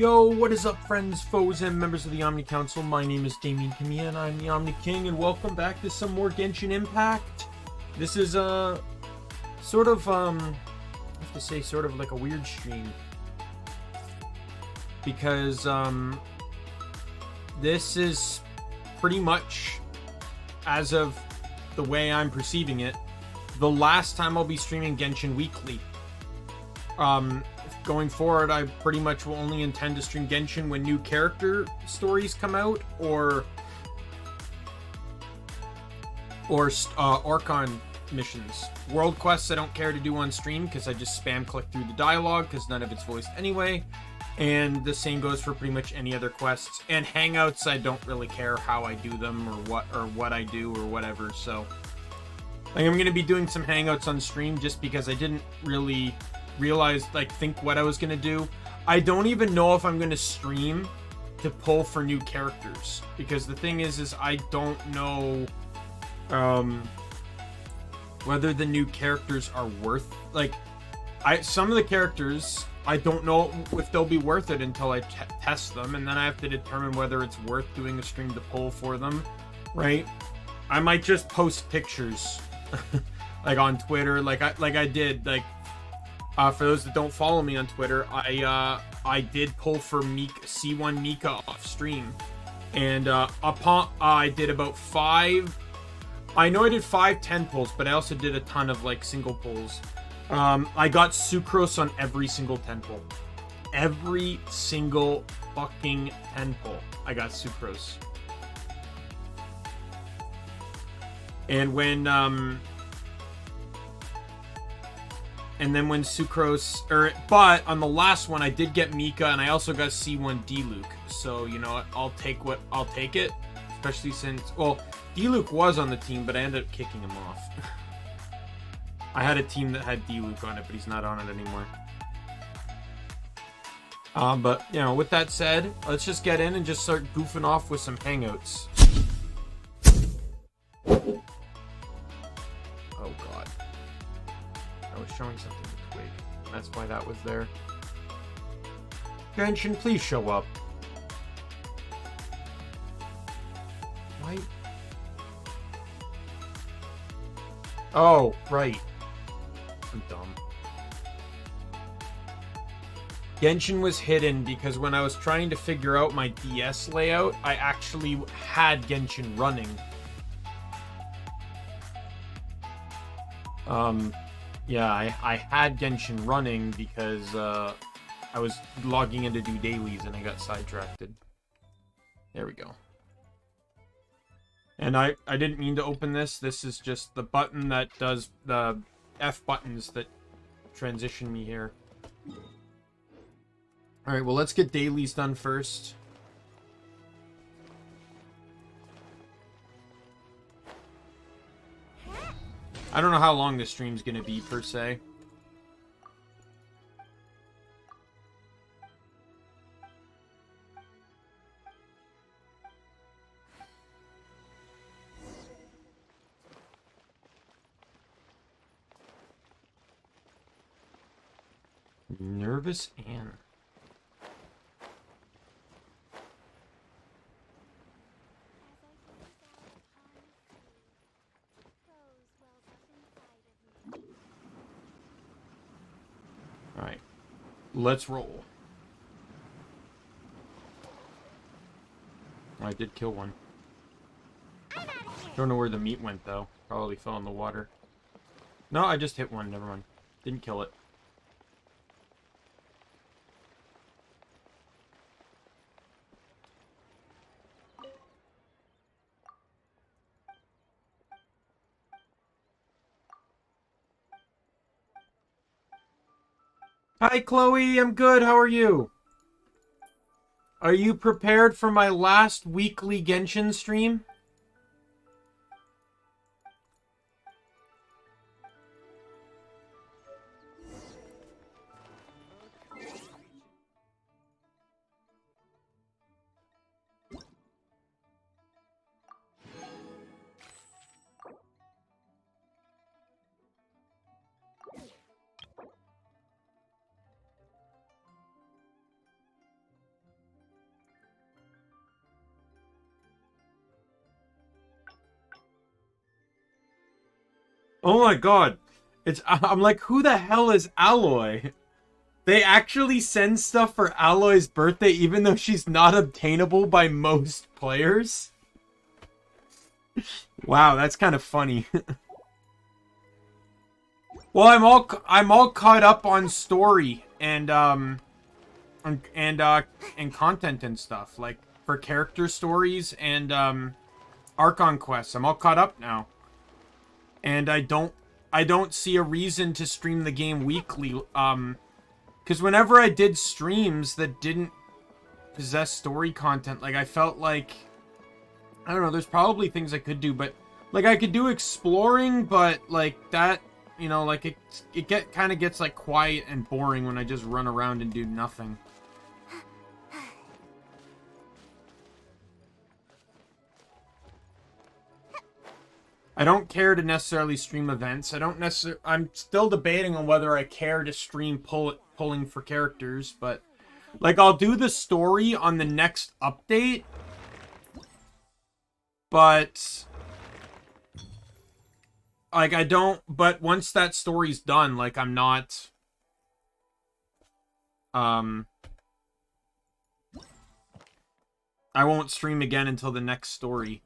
Yo, what is up, friends, foes, and members of the Omni Council? My name is Daimien Kamiya and I'm the Omni King, and welcome back to some more Genshin Impact. This is sort of I have to say, sort of like a weird stream, because this is pretty much, as of the way I'm perceiving it, the last time I'll be streaming Genshin weekly. Going forward, I pretty much will only intend to stream Genshin when new character stories come out, or Archon missions. World quests I don't care to do on stream because I just spam click through the dialogue because none of it's voiced anyway. And the same goes for pretty much any other quests. And Hangouts, I don't really care how I do them or what I do or whatever. So I'm going to be doing some Hangouts on stream just because I didn't really think what I was gonna do. I don't even know if I'm gonna stream to pull for new characters, because the thing is I don't know whether the new characters are worth, some of the characters I don't know if they'll be worth it until I test them, and then I have to determine whether it's worth doing a stream to pull for them, right? I might just post pictures on Twitter, like I did. For those that don't follow me on Twitter, I did pull for C1 Mika off stream, and I did about 5. I know I did 5 10 pulls, but I also did a ton of single pulls. I got Sucrose on every single 10 pull. Every single fucking 10 pull, I got Sucrose. And then when Sucrose, but on the last one I did get Mika, and I also got C1 D-Luke. So, you know what, I'll take it. Especially since, well, D-Luke was on the team, but I ended up kicking him off. I had a team that had D-Luke on it, but he's not on it anymore. But, you know, with that said, let's just get in and just start goofing off with some Hangouts. Oh, God. I was showing something to Twig. That's why that was there. Genshin, please show up. Why? Oh, right. I'm dumb. Genshin was hidden because when I was trying to figure out my DS layout, I actually had Genshin running. Yeah, I had Genshin running because I was logging in to do dailies and I got sidetracked. There we go. And I didn't mean to open this. This is just the button that does the F buttons that transition me here. Alright, well, let's get dailies done first. I don't know how long this stream's gonna be, per se. Nervous Anne. Alright, let's roll. Oh, I did kill one. Don't know where the meat went, though. Probably fell in the water. No, I just hit one. Never mind. Didn't kill it. Hi, Chloe. I'm good. How are you? Are you prepared for my last weekly Genshin stream? Oh my god. I'm like, who the hell is Alloy? They actually send stuff for Alloy's birthday even though she's not obtainable by most players? Wow, that's kind of funny. Well, I'm all caught up on story and and content and stuff, like for character stories and Archon quests. I'm all caught up now. And I don't see a reason to stream the game weekly. Because whenever I did streams that didn't possess story content, like I felt like, I don't know, there's probably things I could do, but like I could do exploring, but like that, you know, like it kind of gets like quiet and boring when I just run around and do nothing. I don't care to necessarily stream events. I'm still debating on whether I care to stream pulling for characters, but like I'll do the story on the next update. But like but once that story's done, like I'm not I won't stream again until the next story.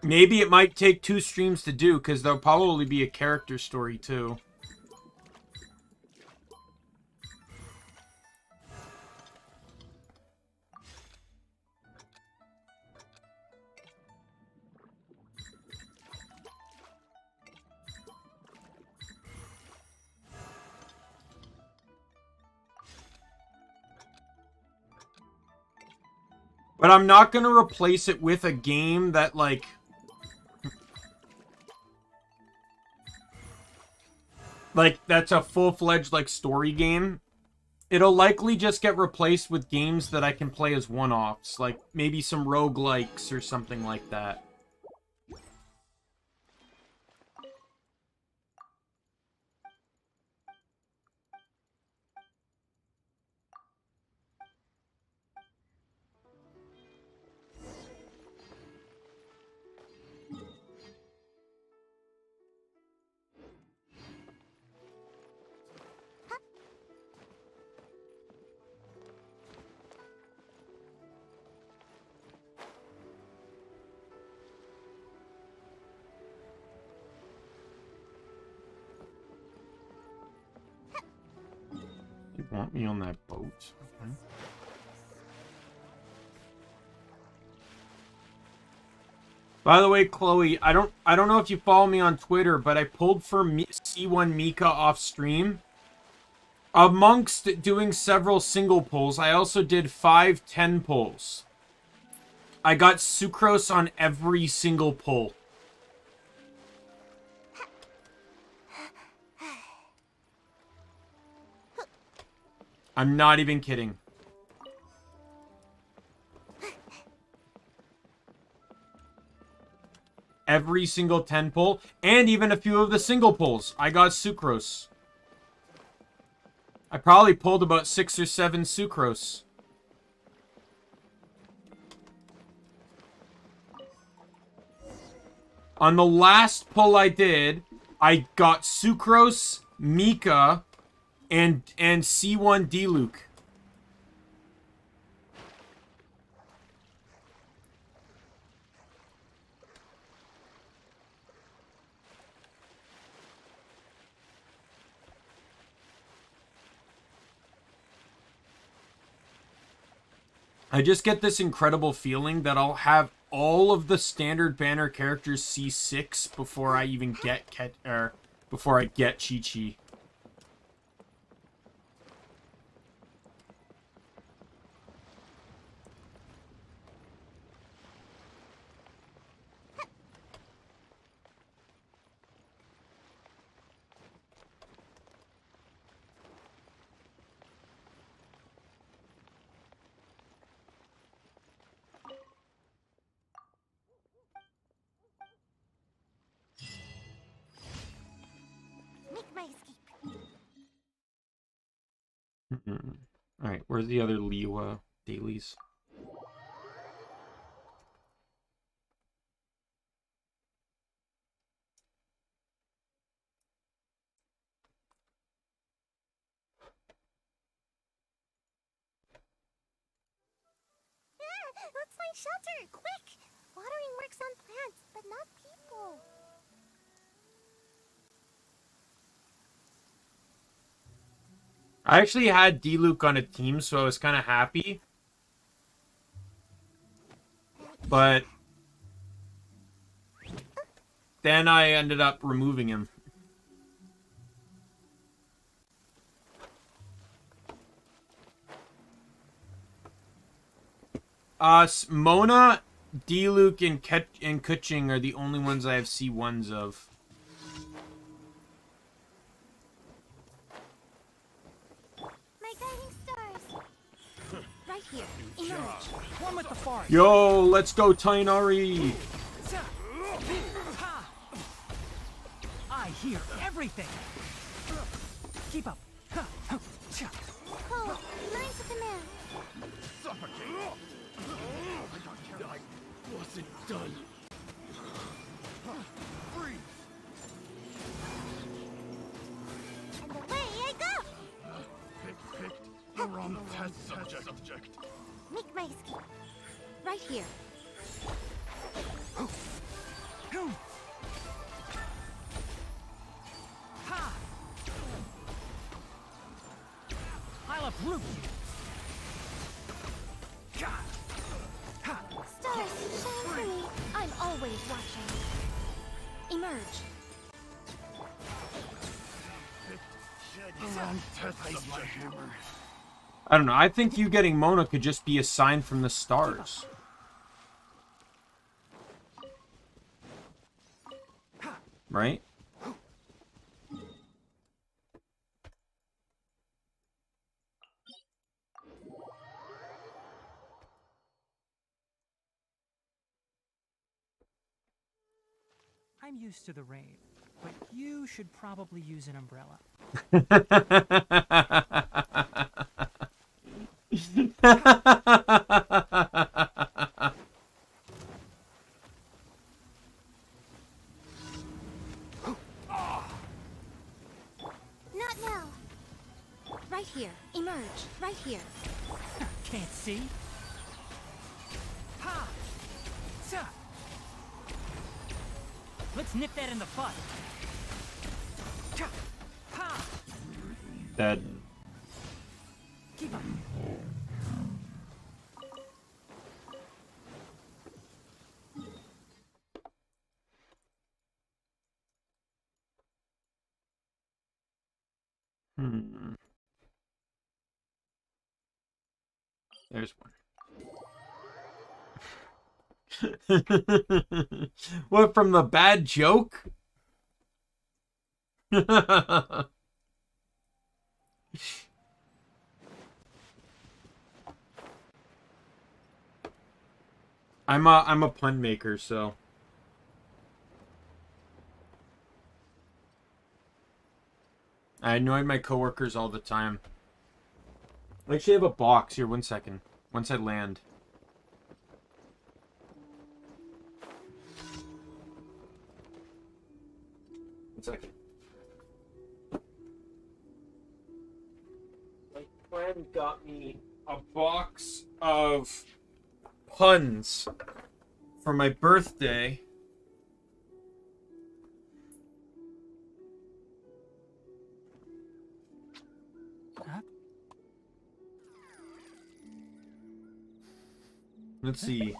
Maybe it might take 2 streams to do, because there'll probably be a character story, too. But I'm not going to replace it with a game that, like... like, that's a full-fledged, like, story game. It'll likely just get replaced with games that I can play as one-offs. Like, maybe some roguelikes or something like that. You want me on that boat? Okay. By the way, Chloe, I don't know if you follow me on Twitter, but I pulled for C1 Mika off stream. Amongst doing several single pulls, I also did 5 10 pulls. I got sucrose on every single pull. I'm not even kidding. Every single 10 pull, and even a few of the single pulls, I got sucrose. I probably pulled about 6 or 7 sucrose. On the last pull I did, I got sucrose, Mika, and C1 D-Luke. I just get this incredible feeling that I'll have all of the standard banner characters C6 before I even get before I get Chi-Chi. Alright, where's the other Liwa dailies? find shelter, quick! Watering works on plants, but not people. I actually had D-Luke on a team, so I was kind of happy. But then I ended up removing him. Mona, D-Luke, and Kuching are the only ones I have C1s of. My guiding stars. Right here. Emerge. One with the forest. Yo, let's go, Tainari! I hear everything. Keep up. Cole, line to command. I wasn't done. And away I go! Picked the wrong test subject. Make my escape. Right here. Ha! I'll uproot you. Stars, shine for me. I'm always watching. Emerge. The wrong test subject. I don't know. I think you getting Mona could just be a sign from the stars. Right? I'm used to the rain, but you should probably use an umbrella. Not now. Right here. Emerge. Right here. Can't see? Ha! Sa! Let's nip that in the bud. Ha! Dead. Keep up. There's one. What, from the bad joke? I'm a pun maker, so I annoy my coworkers all the time. I actually have a box here. 1 second. Once I land. One second. My friend got me a box of puns for my birthday. Huh? Let's see.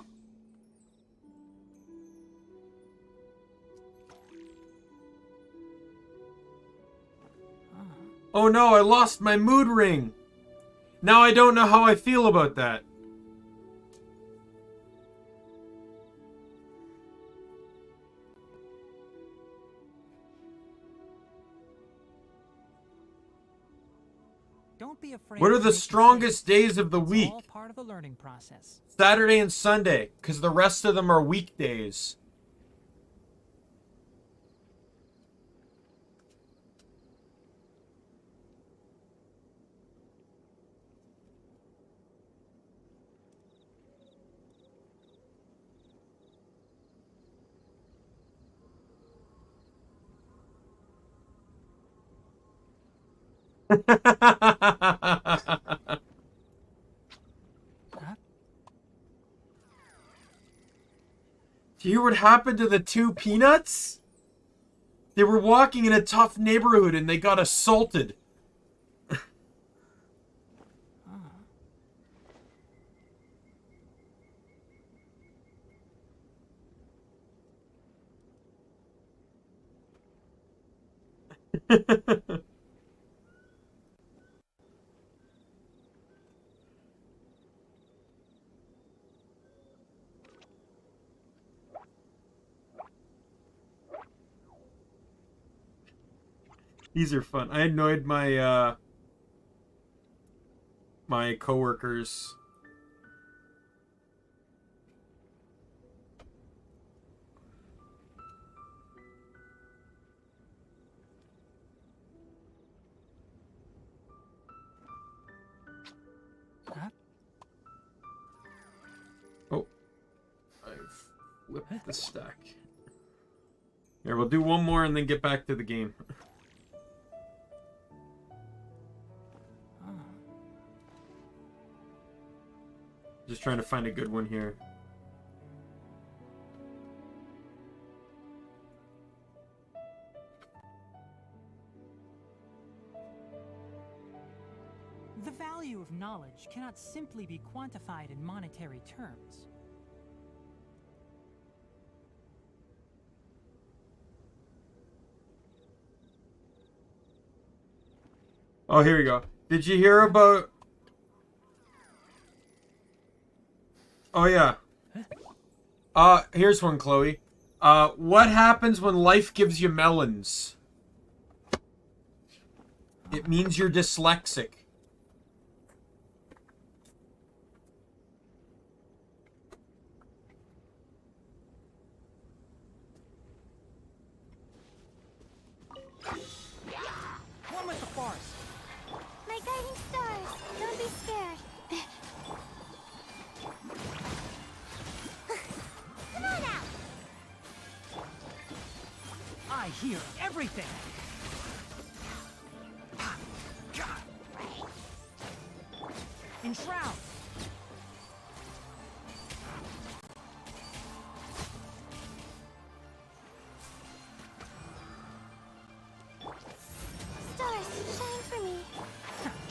Oh no, I lost my mood ring. Now I don't know how I feel about that. Don't be afraid. What are to the make strongest mistakes. days of the It's week? all part of the learning process. Saturday and Sunday, because the rest of them are weekdays. Huh? Do you hear what happened to the two peanuts? They were walking in a tough neighborhood and they got assaulted. These are fun. I annoyed my my coworkers. Huh? Oh, I've flipped the stack. Here, we'll do one more and then get back to the game. Just trying to find a good one here. The value of knowledge cannot simply be quantified in monetary terms. Oh, here we go. Did you hear about... Oh, yeah. Here's one, Chloe. What happens when life gives you melons? It means you're dyslexic. One with the forest. My guiding stars, don't be scared. Come on out. I hear everything. Enshroud. Stars, shine for me.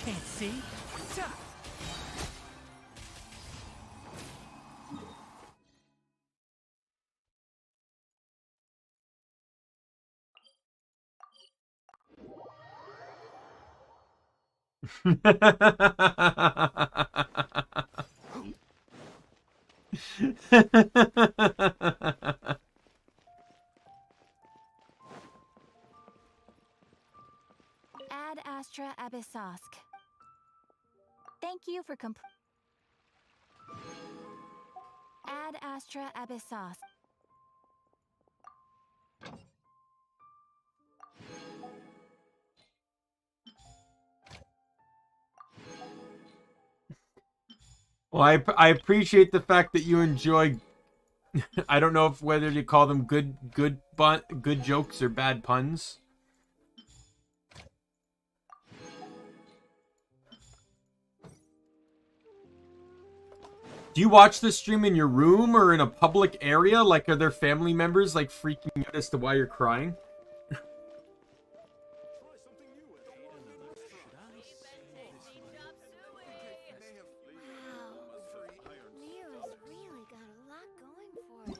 Can't see. Ad Astra Abyssosk. Thank you for Ad Astra Abyssosk. Well, I appreciate the fact that you enjoy... I don't know if whether to call them good jokes or bad puns. Do you watch this stream in your room or in a public area? Like, are there family members, like, freaking out as to why you're crying? Leo's really got a lot going for it.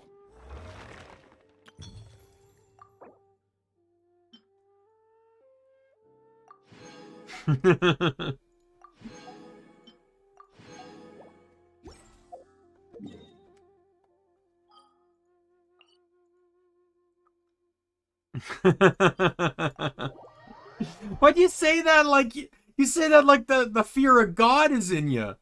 Why do you say that like you say that like the fear of God is in you?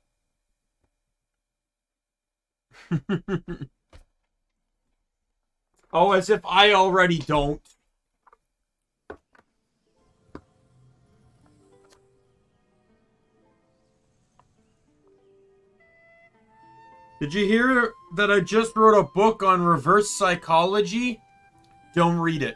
Oh, as if I already don't. Did you hear that I just wrote a book on reverse psychology? Don't read it.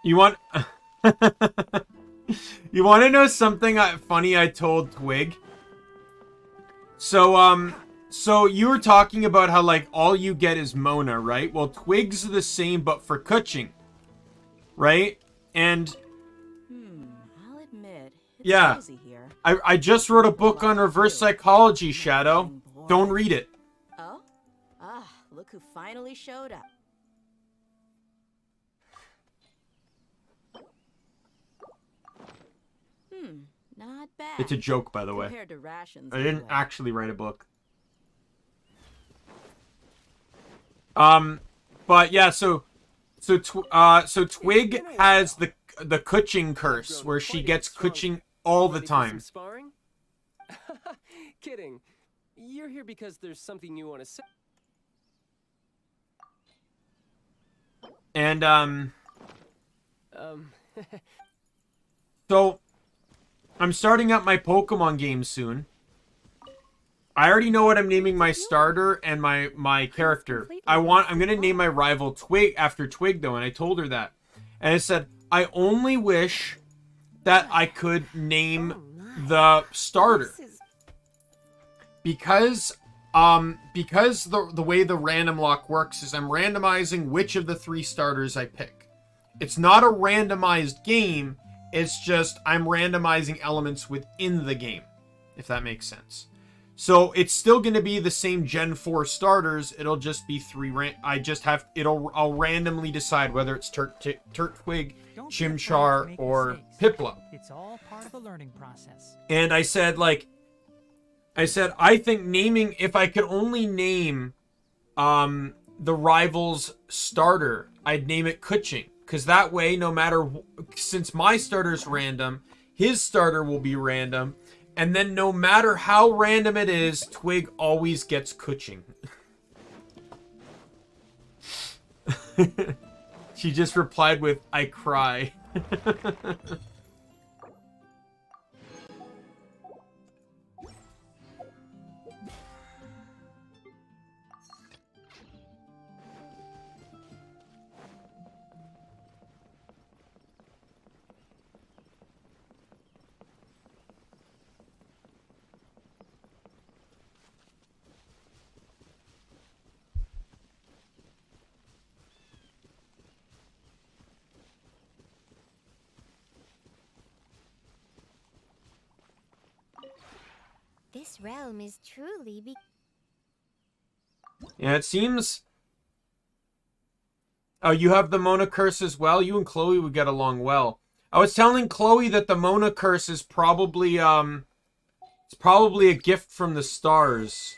You want... You want to know something funny I told Twig? So you were talking about how, like, all you get is Mona, right? Well, Twig's the same, but for Kuching, right? And... I'll admit, it's yeah, cozy here. I just wrote a book on reverse psychology, Shadow. Don't read it. Oh? Ah, look who finally showed up. Not bad. It's a joke, by the way. Compared to rations, I didn't anyway. actually write a book. But yeah, so Twig has the Kuching curse, where she gets Kuching all the time. Sparring? Kidding. You're here because there's something you want to say. And so I'm starting up my Pokemon game soon. I already know what I'm naming my starter and my character. I'm gonna name my rival Twig after Twig though, and I told her that. And I said, I only wish that I could name the starter. Because the way the random lock works is I'm randomizing which of the 3 starters I pick. It's not a randomized game, it's just I'm randomizing elements within the game, if that makes sense. So it's still going to be the same Gen 4 starters, it'll just be 3 I'll randomly decide whether it's Turtwig, Chimchar, or Piplup. It's all part of the learning process. And I said, I think naming, if I could only name the rival's starter, I'd name it Kuching. Because that way, no matter, since my starter's random, his starter will be random. And then no matter how random it is, Twig always gets Kuching. She just replied with, I cry. This realm is truly Yeah, it seems... Oh, you have the Mona curse as well? You and Chloe would get along well. I was telling Chloe that the Mona curse is probably, it's probably a gift from the stars.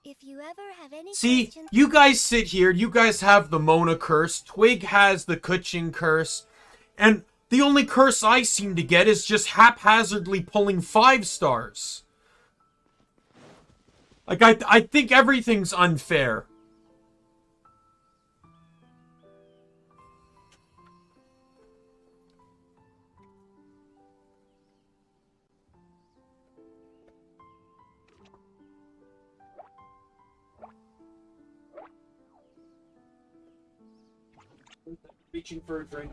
If you ever have any See, questions, you guys sit here, you guys have the Mona curse, Twig has the Kuching curse, and the only curse I seem to get is just haphazardly pulling 5 stars. Like, I think everything's unfair. Reaching for a drink.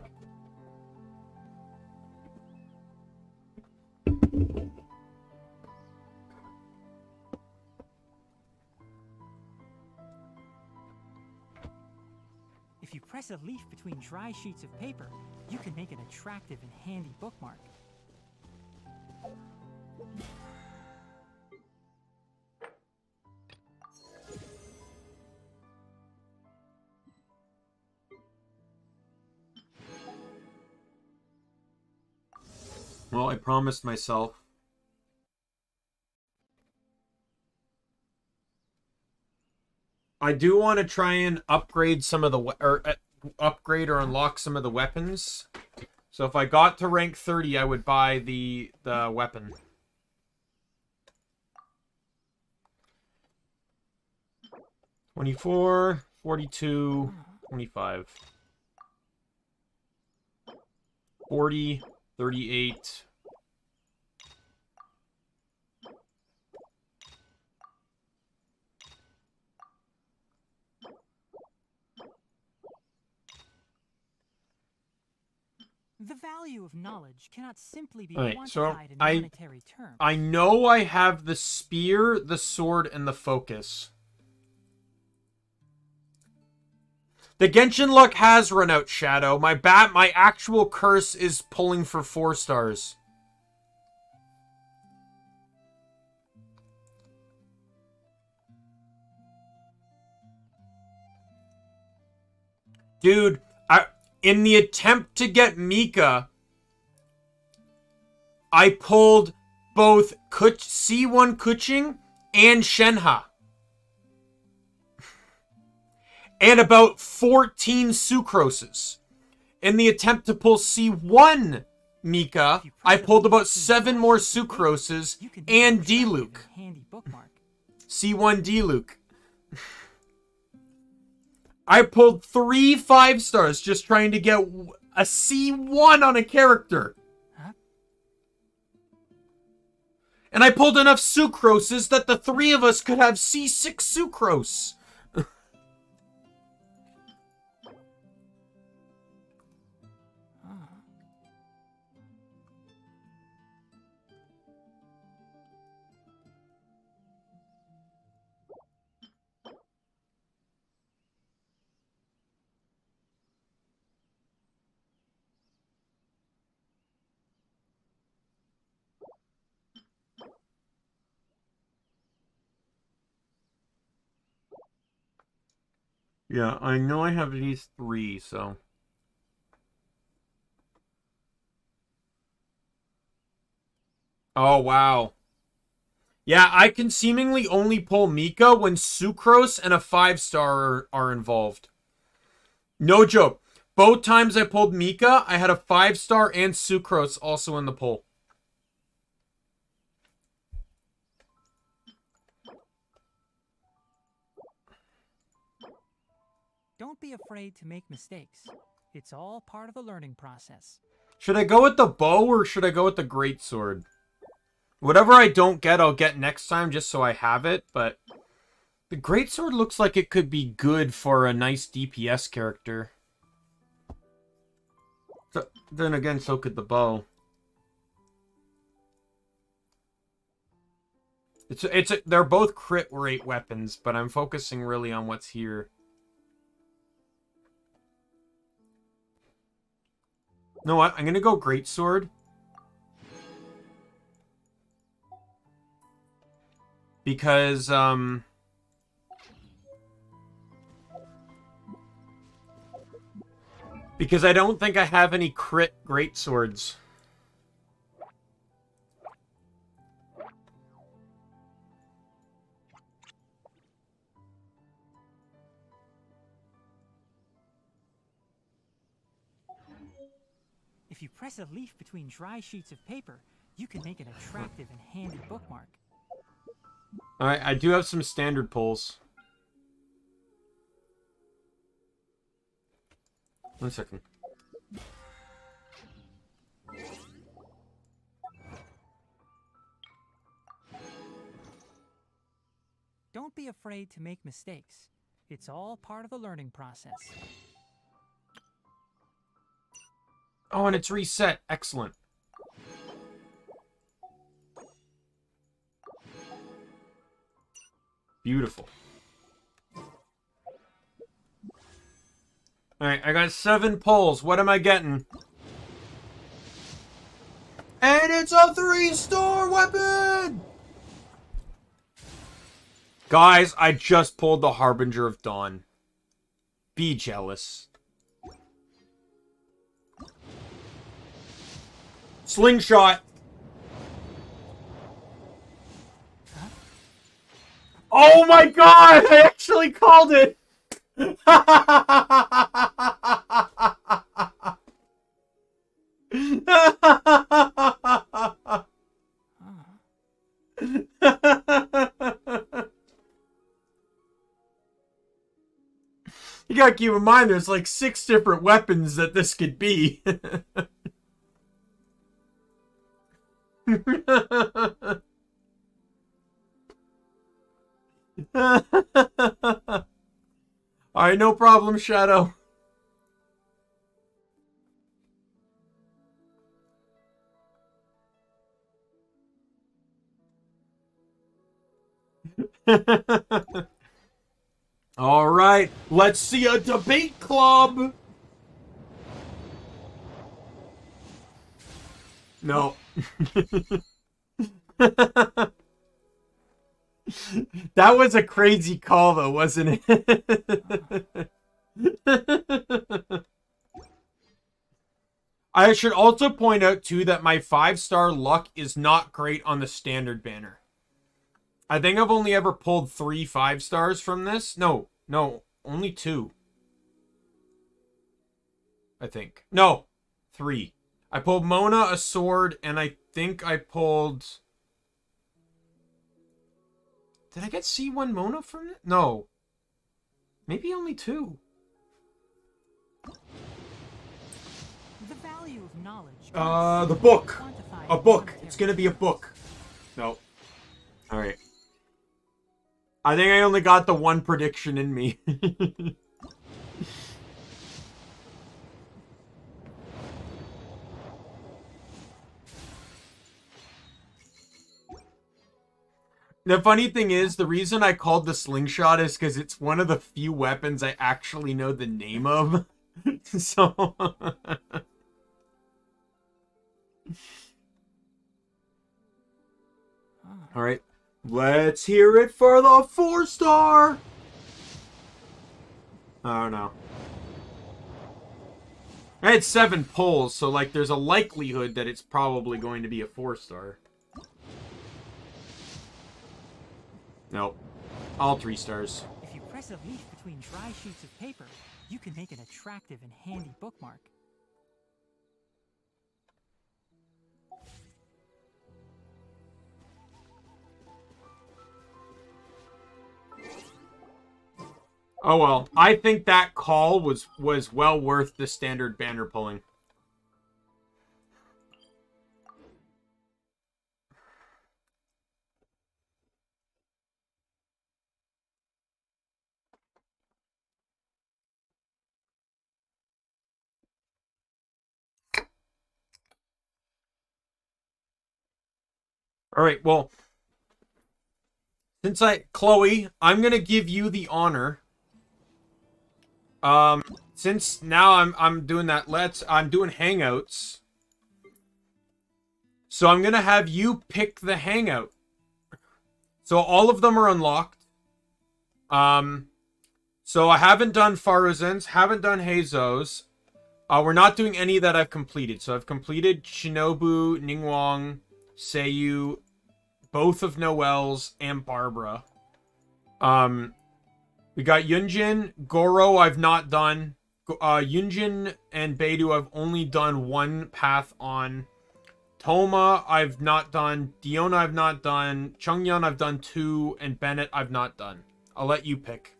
If you press a leaf between dry sheets of paper, you can make an attractive and handy bookmark. Well, I promised myself. I do want to try and upgrade some of the upgrade or unlock some of the weapons. So if I got to rank 30, I would buy the weapon. $24, $42, $25, $40, $38. The value of knowledge cannot simply be Alright, so quantified in I- monetary terms. I know I have the spear, the sword, and the focus. The Genshin luck has run out, Shadow. My actual curse is pulling for 4 stars. Dude, in the attempt to get Mika, I pulled both C1 Kuching and Shenhe. And about 14 Sucroses. In the attempt to pull C1 Mika, I pulled about 7 more Sucroses and D-Luke. Handy bookmark. C1 D-Luke. I pulled 3 5 stars just trying to get a C1 on a character. Huh? And I pulled enough Sucroses that the 3 of us could have C6 Sucrose. Yeah, I know I have these 3, so... Oh, wow. Yeah, I can seemingly only pull Mika when Sucrose and a 5-star are involved. No joke. Both times I pulled Mika, I had a 5-star and Sucrose also in the pull. Don't be afraid to make mistakes. It's all part of the learning process. Should I go with the bow or should I go with the greatsword? Whatever I don't get, I'll get next time just so I have it, but... The greatsword looks like it could be good for a nice DPS character. So, then again, so could the bow. They're both crit rate weapons, but I'm focusing really on what's here. You know what? I'm gonna go greatsword. Because, because I don't think I have any crit greatswords. If you press a leaf between dry sheets of paper, you can make an attractive and handy bookmark. Alright, I do have some standard pulls. 1 second. Don't be afraid to make mistakes. It's all part of the learning process. Oh, and it's reset. Excellent. Beautiful. Alright, I got 7 pulls. What am I getting? And it's a 3-star weapon! Guys, I just pulled the Harbinger of Dawn. Be jealous. Slingshot. Oh my god! I actually called it! You gotta keep in mind there's like 6 different weapons that this could be. Alright, no problem, Shadow. All right, let's see a debate club. No. That was a crazy call, though, wasn't it? I should also point out, too, that my 5-star luck is not great on the standard banner. I think I've only ever pulled 3 5-stars from this. No, only 2. I think. No, 3. I pulled Mona, a sword, and I think I pulled... Did I get C1 Mona from it? No. Maybe only 2. The value of knowledge. The book. A book. It's gonna be a book. No. Alright. I think I only got the 1 prediction in me. The funny thing is, the reason I called the slingshot is because it's one of the few weapons I actually know the name of. So... Alright. Let's hear it for the 4-star! Oh, no. I had 7 pulls, so, like, there's a likelihood that it's probably going to be a 4-star. Nope. All 3 stars. If you press a leaf between dry sheets of paper, you can make an attractive and handy bookmark. Oh well, I think that call was well worth the standard banner pulling. All right, well, Chloe, I'm gonna give you the honor. Since now I'm doing that, I'm doing Hangouts. So I'm gonna have you pick the Hangout. So all of them are unlocked. So I haven't done Farazan's, haven't done Heizo's. We're not doing any that I've completed. So I've completed Shinobu, Ningguang, Seiyu, both of Noelle's, and Barbara. We got Yunjin, Goro I've not done. Yunjin and Beidou I've only done 1 path on. Toma I've not done. Diona I've not done. Chungyun I've done 2. And Bennett I've not done. I'll let you pick.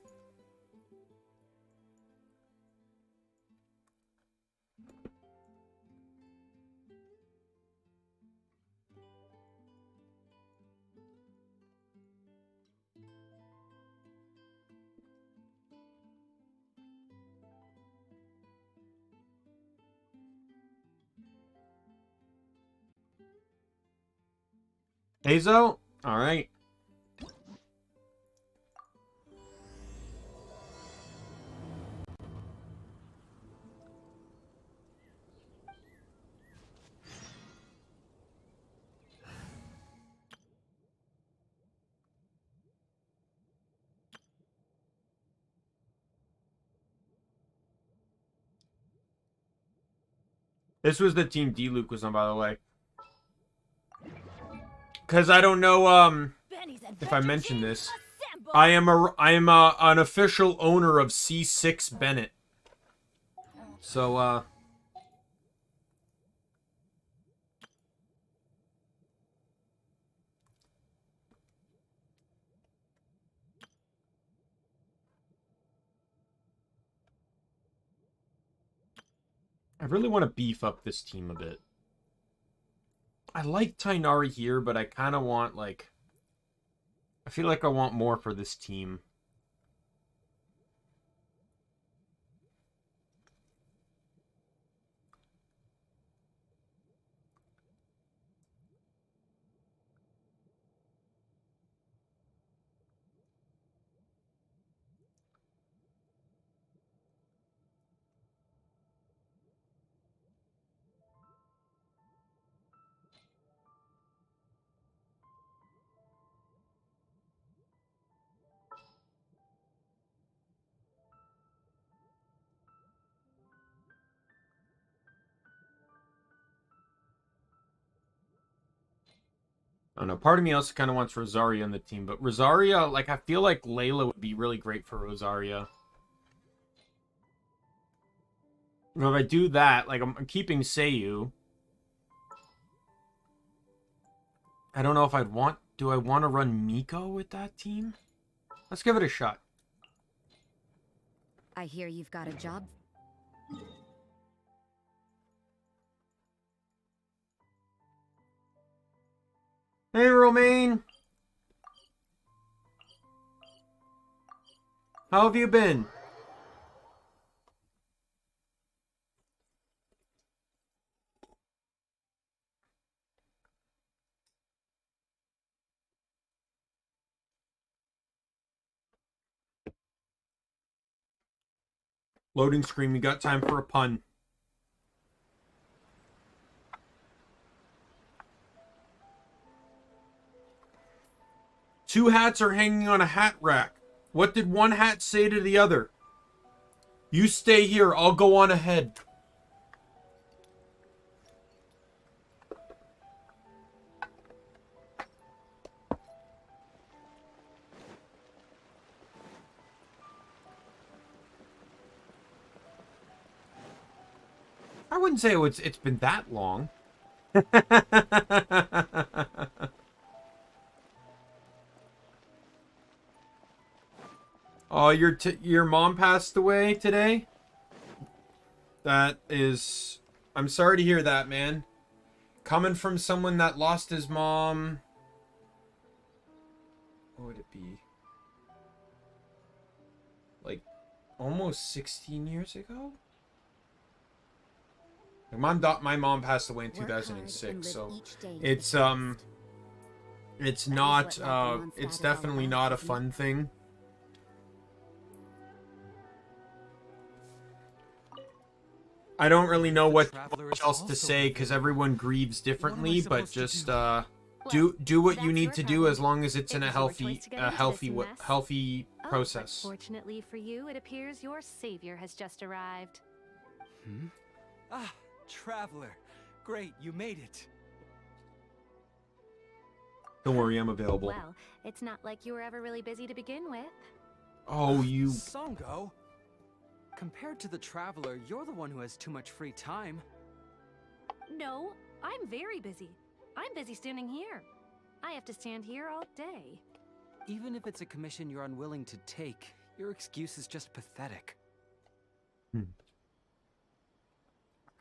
Heizo? Alright. This was the team D-Luke was on, by the way. Because I don't know, if I mentioned this. I am an official owner of C6 Bennett. So, I really want to beef up this team a bit. I like Tainari here, but I kind of want, like... I feel like I want more for this team. I don't know. Part of me also kind of wants Rosaria on the team, but Rosaria, like, I feel like Layla would be really great for Rosaria. Well, if I do that, like, I'm keeping Seiyu. I don't know if I'd want... Do I want to run Miko with that team? Let's give it a shot. I hear you've got a job. Hey, Romaine! How have you been? Loading screen, we got time for a pun. Two hats are hanging on a hat rack. What did one hat say to the other? You stay here, I'll go on ahead. I wouldn't say it's been that long. Oh, your mom passed away today? That is... I'm sorry to hear that, man. Coming from someone that lost his mom... What would it be? Like, almost 16 years ago? My mom passed away in 2006, so it's not it's definitely not a fun thing. I don't really know what else to say because everyone grieves differently, but just do what you need to do as long as it's in a healthy process. Unfortunately for you, it appears your savior has just arrived. Ah, Traveler. Great, you made it. Don't worry, I'm available. Well, it's not like you were ever really busy to begin with. Oh, you... Songo? Compared to the Traveler, you're the one who has too much free time. No, I'm very busy. I'm busy standing here. I have to stand here all day. Even if it's a commission you're unwilling to take, your excuse is just pathetic.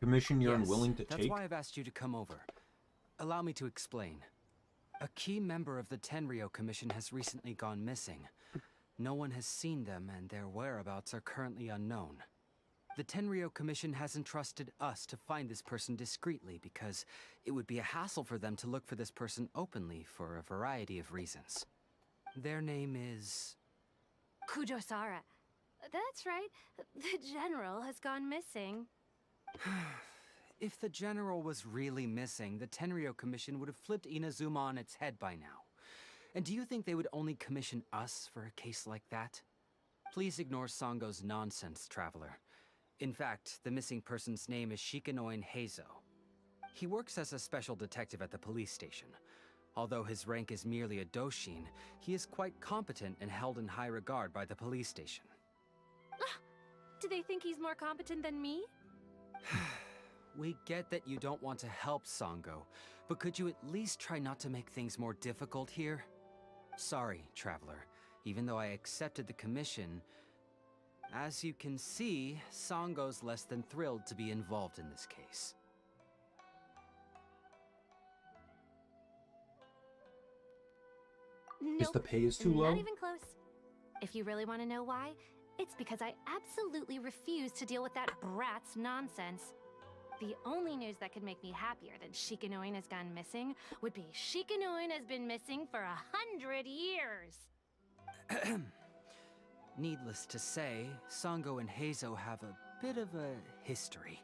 Commission you're Yes, unwilling to that's take? why I've asked you to come over. Allow me to explain. A key member of the Tenryou Commission has recently gone missing. No one has seen them, and their whereabouts are currently unknown. The Tenryou Commission has entrusted us to find this person discreetly because it would be a hassle for them to look for this person openly for a variety of reasons. Their name is... Kujosara. That's right. The general has gone missing. If the general was really missing, the Tenryou Commission would have flipped Inazuma on its head by now. And do you think they would only commission us for a case like that? Please ignore Songo's nonsense, Traveler. In fact, the missing person's name is Shikanoin Heizo. He works as a special detective at the police station. Although his rank is merely a doshin, he is quite competent and held in high regard by the police station. Do they think he's more competent than me? We get that you don't want to help Songo, but could you at least try not to make things more difficult here? Sorry, Traveler. Even though I accepted the commission, as you can see, Songo's less than thrilled to be involved in this case. Is the pay too low? Not even close. If you really want to know why, it's because I absolutely refuse to deal with that brat's nonsense. The only news that could make me happier than Shikanoin has gone missing would be Shikanoin has been missing for 100 years. Needless to say, Songo and Heizo have a bit of a history.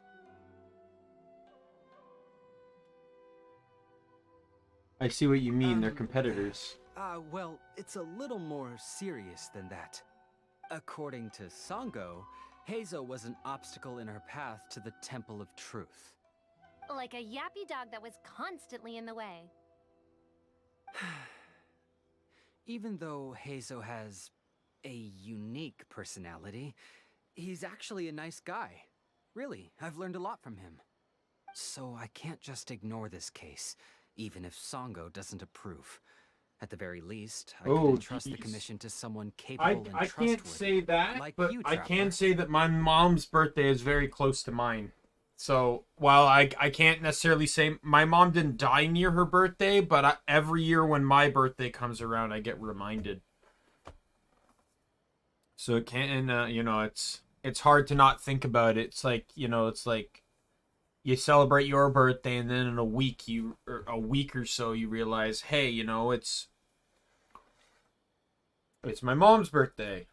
I see what you mean, they're competitors. Well, it's a little more serious than that. According to Songo, Heizo was an obstacle in her path to the Temple of Truth. Like a yappy dog that was constantly in the way. Even though Heizo has a unique personality, he's actually a nice guy. Really, I've learned a lot from him. So I can't just ignore this case, even if Songo doesn't approve. At the very least, I could entrust the commission to someone capable and I trustworthy. can't say that, like but you, I Traveler. can say that my mom's birthday is very close to mine. So, while I can't necessarily say my mom didn't die near her birthday, but every year when my birthday comes around, I get reminded. So it can't, and you know, it's hard to not think about it. It's like, you know, it's like you celebrate your birthday, and then in a week or so you realize, hey, you know, it's my mom's birthday.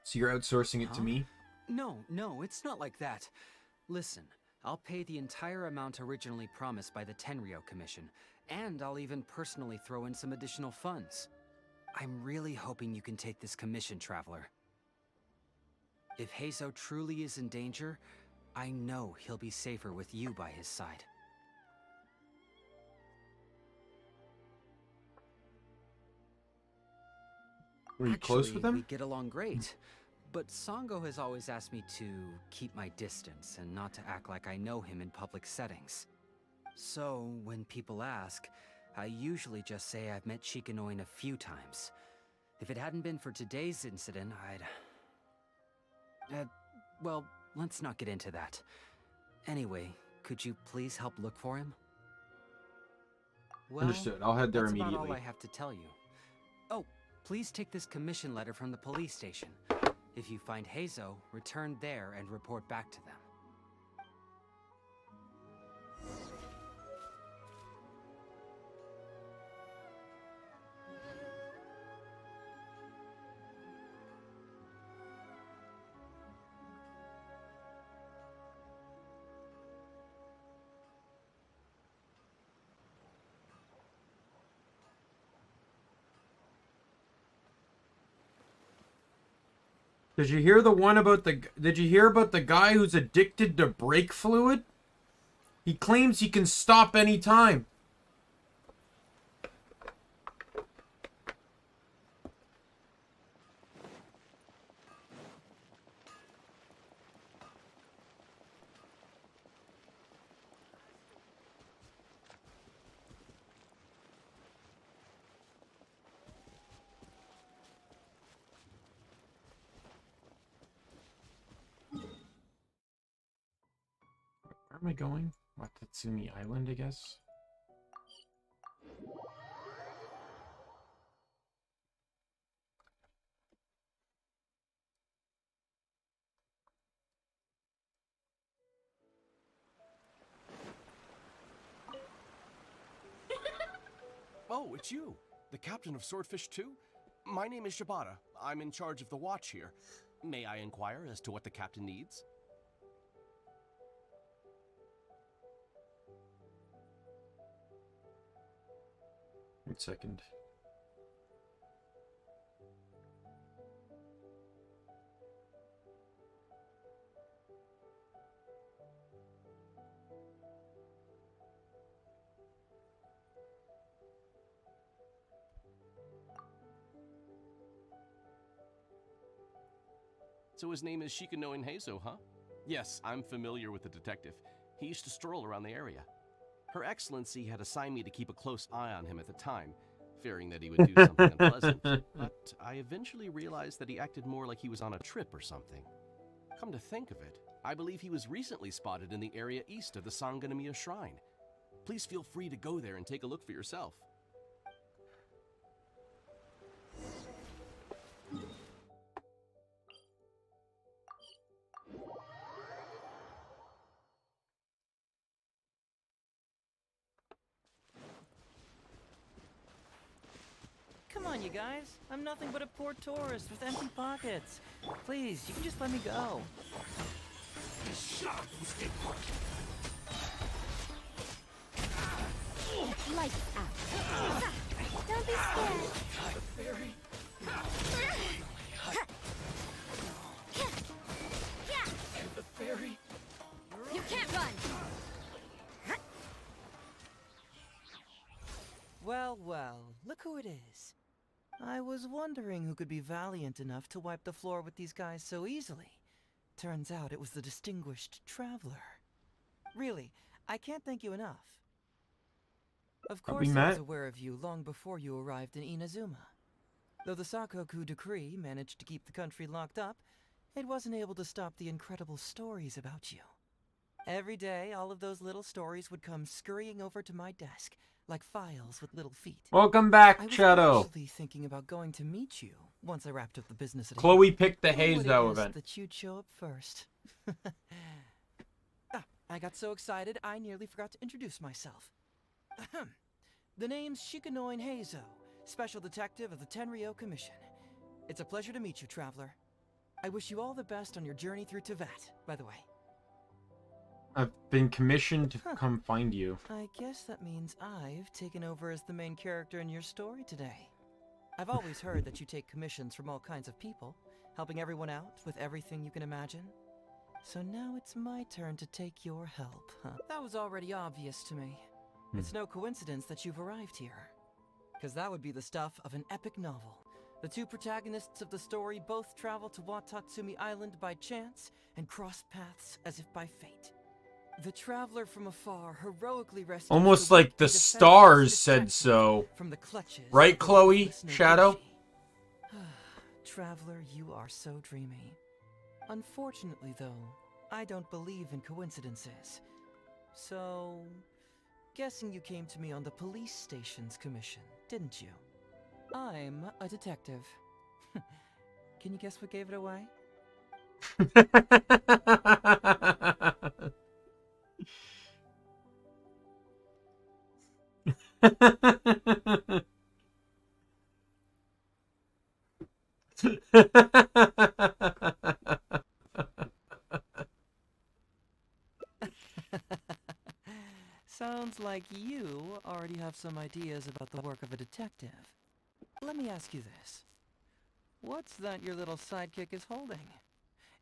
So you're outsourcing it to me? No, it's not like that. Listen, I'll pay the entire amount originally promised by the Tenryou Commission, and I'll even personally throw in some additional funds. I'm really hoping you can take this commission, Traveler. If Heizo truly is in danger, I know he'll be safer with you by his side. Were you close with him? We get along great. But Songo has always asked me to keep my distance and not to act like I know him in public settings. So, when people ask, I usually just say I've met Shikanoin a few times. If it hadn't been for today's incident, well, let's not get into that. Anyway, could you please help look for him? Well, Understood. I'll head there that's immediately. about all I have to tell you. Oh, please take this commission letter from the police station. If you find Heizo, return there and report back to them. Did you hear the one about Did you hear about the guy who's addicted to brake fluid? He claims he can stop any time. Where am I going? Watatsumi Island, I guess. Oh, it's you, the captain of Swordfish 2? My name is Shibata. I'm in charge of the watch here. May I inquire as to what the captain needs? 1 second. So his name is Shikanoin Heizo, huh? Yes, I'm familiar with the detective. He used to stroll around the area. Her Excellency had assigned me to keep a close eye on him at the time, fearing that he would do something unpleasant. But I eventually realized that he acted more like he was on a trip or something. Come to think of it, I believe he was recently spotted in the area east of the Sanganamiya Shrine. Please feel free to go there and take a look for yourself. Come on, you guys. I'm nothing but a poor tourist with empty pockets. Please, you can just let me go. Lights out. Don't be scared. You can't run. who it is. I was wondering who could be valiant enough to wipe the floor with these guys so easily. Turns out it was the distinguished traveler. Really, I can't thank you enough. Of course I was aware of you long before you arrived in Inazuma. Though the Sakoku decree managed to keep the country locked up, it wasn't able to stop the incredible stories about you. Every day, all of those little stories would come scurrying over to my desk, like files with little feet. Welcome back, I was Shadow. actually thinking about going to meet you once I wrapped up the business at Chloe hand. picked the Who would've Hazo guessed event. that you'd show up first? I got so excited I nearly forgot to introduce myself. Ahem. The name's Shikanoin Hazo, Special Detective of the Tenryou Commission. It's a pleasure to meet you, Traveler. I wish you all the best on your journey through Tevat, by the way. I've been commissioned to come find you. I guess that means I've taken over as the main character in your story today. I've always heard that you take commissions from all kinds of people, helping everyone out with everything you can imagine. So now it's my turn to take your help, huh? That was already obvious to me. It's no coincidence that you've arrived here. Because that would be the stuff of an epic novel. The two protagonists of the story both travel to Watatsumi Island by chance and cross paths as if by fate. The traveler from afar heroically rescues Almost the like weak the and defenseless stars said detective so. from the clutches Right, of the Chloe? ruthless Shadow? Nobushi. Traveler, you are so dreamy. Unfortunately, though, I don't believe in coincidences. So, guessing you came to me on the police station's commission, didn't you? I'm a detective. Can you guess what gave it away? Sounds like you already have some ideas about the work of a detective. Let me ask you this. What's that your little sidekick is holding?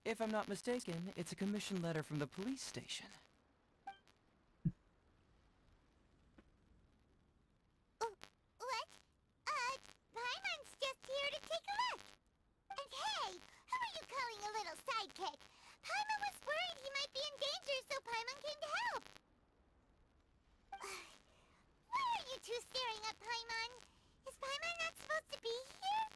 If I'm not mistaken, it's a commission letter from the police station. What? Paimon's just here to take a look. And hey, who are you calling a little sidekick? Paimon was worried he might be in danger, so Paimon came to help. Why are you two staring at Paimon? Is Paimon not supposed to be here?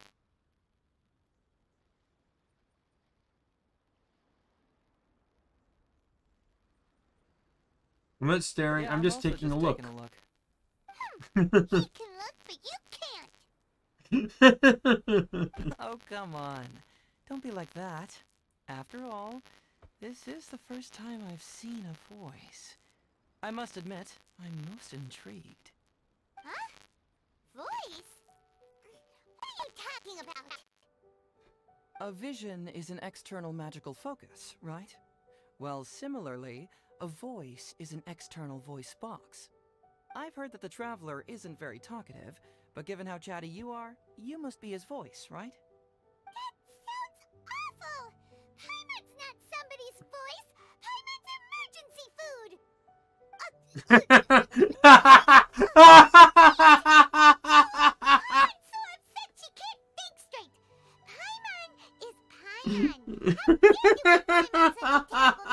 I'm not staring, I'm just taking a look. He can look, but you can't. Oh, come on. Don't be like that. After all, this is the first time I've seen a voice. I must admit, I'm most intrigued. Huh? Voice? What are you talking about? A vision is an external magical focus, right? Well, similarly, a voice is an external voice box. I've heard that the Traveler isn't very talkative, but given how chatty you are, you must be his voice, right? That sounds awful! Paimon's not somebody's voice! Paimon's emergency food! I'm so upset she can't think straight! Paimon is Paimon! How dare you give Paimon such a terrible nickname?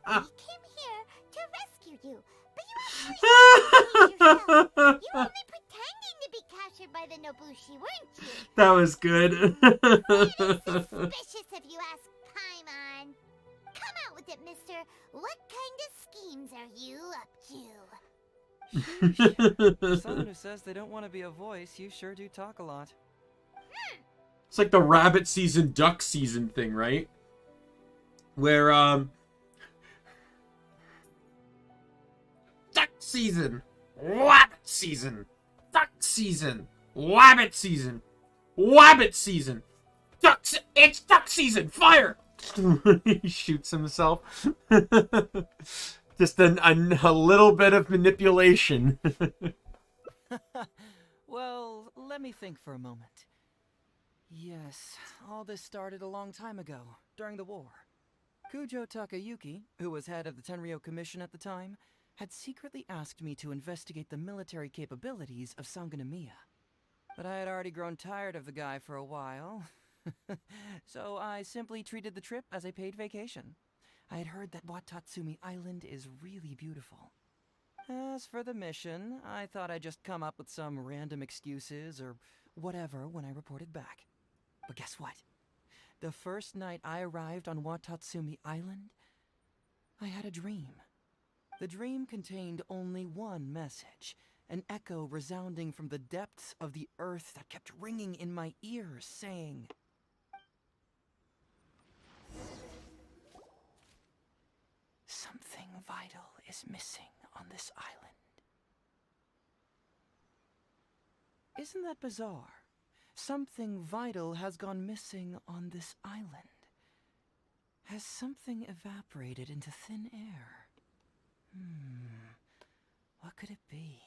We came here to rescue you, but you actually yourself. You were only pretending to be captured by the Nobushi, weren't you? That was good. Pretty suspicious if you ask Paimon. Come out with it, mister. What kind of schemes are you up to? Someone who says they don't want to be a voice, you sure do talk a lot. It's like the rabbit season, duck season thing, right? Where, duck season, rabbit season, duck season, rabbit season, rabbit season, it's duck season, fire! He shoots himself. Just a little bit of manipulation. Well, let me think for a moment. Yes, all this started a long time ago, during the war. Kujo Takayuki, who was head of the Tenryou Commission at the time, had secretly asked me to investigate the military capabilities of Sangonomiya. But I had already grown tired of the guy for a while, so I simply treated the trip as a paid vacation. I had heard that Watatsumi Island is really beautiful. As for the mission, I thought I'd just come up with some random excuses or whatever when I reported back. But guess what? The first night I arrived on Watatsumi Island, I had a dream. The dream contained only one message, an echo resounding from the depths of the earth that kept ringing in my ears, saying, "Something vital is missing on this island." Isn't that bizarre? Something vital has gone missing on this island. Has something evaporated into thin air? What could it be?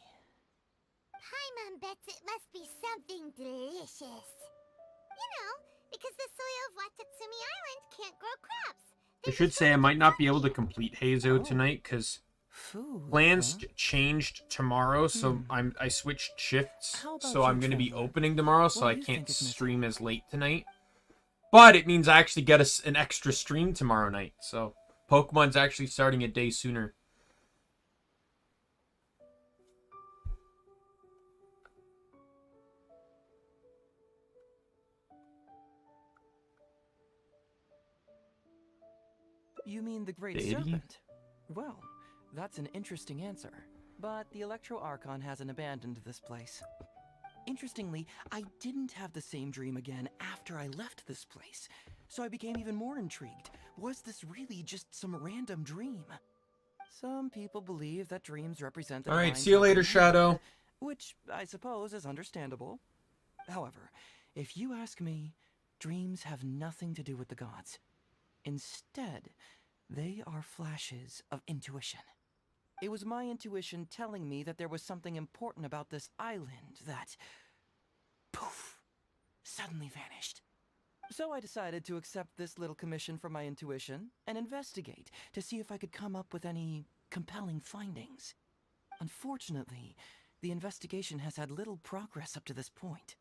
Paimon bets it must be something delicious. You know, because the soil of Watatsumi Island can't grow crops. I should say I might not be able to complete Hazo tonight because Food, plans huh? changed tomorrow, so I switched shifts, How about so you, I'm going to be Traveler? opening tomorrow, so What I do you can't think is missing? stream as late tonight. But it means I actually get an extra stream tomorrow night, so Pokemon's actually starting a day sooner. You mean the Great Baby? Serpent? Well, that's an interesting answer. But the Electro Archon hasn't abandoned this place. Interestingly, I didn't have the same dream again after I left this place. So I became even more intrigued. Was this really just some random dream? Some people believe that dreams represent the All right, divine see you later, helping Shadow. hand, which I suppose is understandable. However, if you ask me, dreams have nothing to do with the gods. Instead, they are flashes of intuition. It was my intuition telling me that there was something important about this island that, poof, suddenly vanished. So I decided to accept this little commission from my intuition and investigate to see if I could come up with any compelling findings. Unfortunately, the investigation has had little progress up to this point.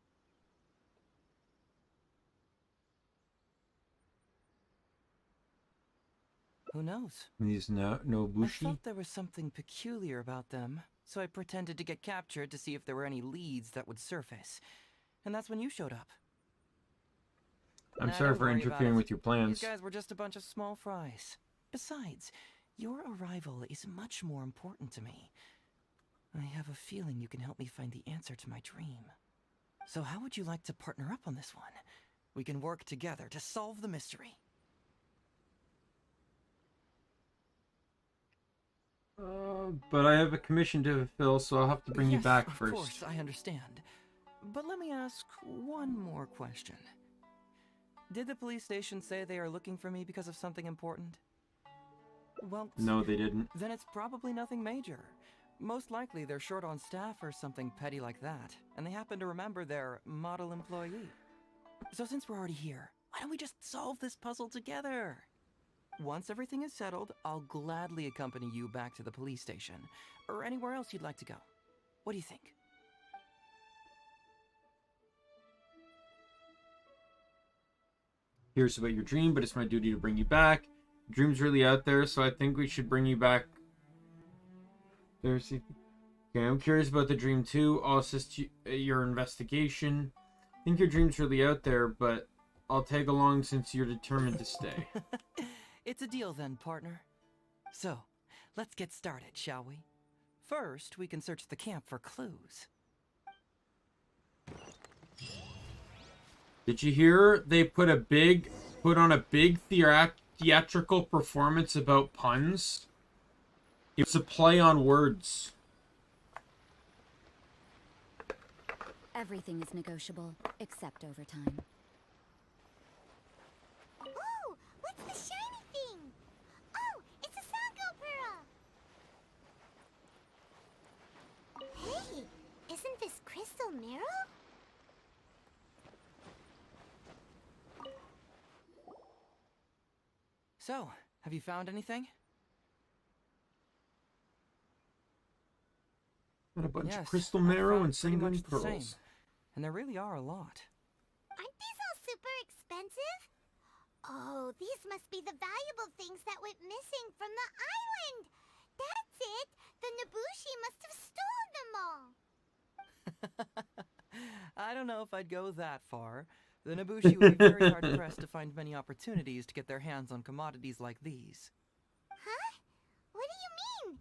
Who knows? These I Nobushi. thought there was something peculiar about them, so I pretended to get captured to see if there were any leads that would surface. And that's when you showed up. I'm Nah, sorry don't for worry about interfering it. with your plans. These guys were just a bunch of small fries. Besides, your arrival is much more important to me. I have a feeling you can help me find the answer to my dream. So how would you like to partner up on this one? We can work together to solve the mystery. But I have a commission to fulfill, so I'll have to bring you Yes, back of first. course, I understand. But let me ask one more question. Did the police station say they are looking for me because of something important? Well, No, they didn't. then it's probably nothing major. Most likely they're short on staff or something petty like that, and they happen to remember their model employee. So since we're already here, why don't we just solve this puzzle together? Once everything is settled, I'll gladly accompany you back to the police station, or anywhere else you'd like to go. What do you think? Here's about your dream, but it's my duty to bring you back. Dream's really out there, so I think we should bring you back. Okay, I'm curious about the dream too. I'll assist you your investigation. I think your dream's really out there, but I'll tag along since you're determined to stay. It's a deal then, partner. So, let's get started, shall we? First, we can search the camp for clues. Did you hear they put on a big theatrical performance about puns? It's a play on words. Everything is negotiable, except overtime. Oh, what's the shiny thing? Oh, it's a Sango Pearl. Hey, isn't this crystal mirror? So, have you found anything? Got a bunch of Yes, crystal I've marrow found and pretty much sanguine the same. pearls. And there really are a lot. Aren't these all super expensive? Oh, these must be the valuable things that went missing from the island. That's it. The Nobushi must have stolen them all. I don't know if I'd go that far. The Nobushi would be very hard pressed to find many opportunities to get their hands on commodities like these. Huh? What do you mean?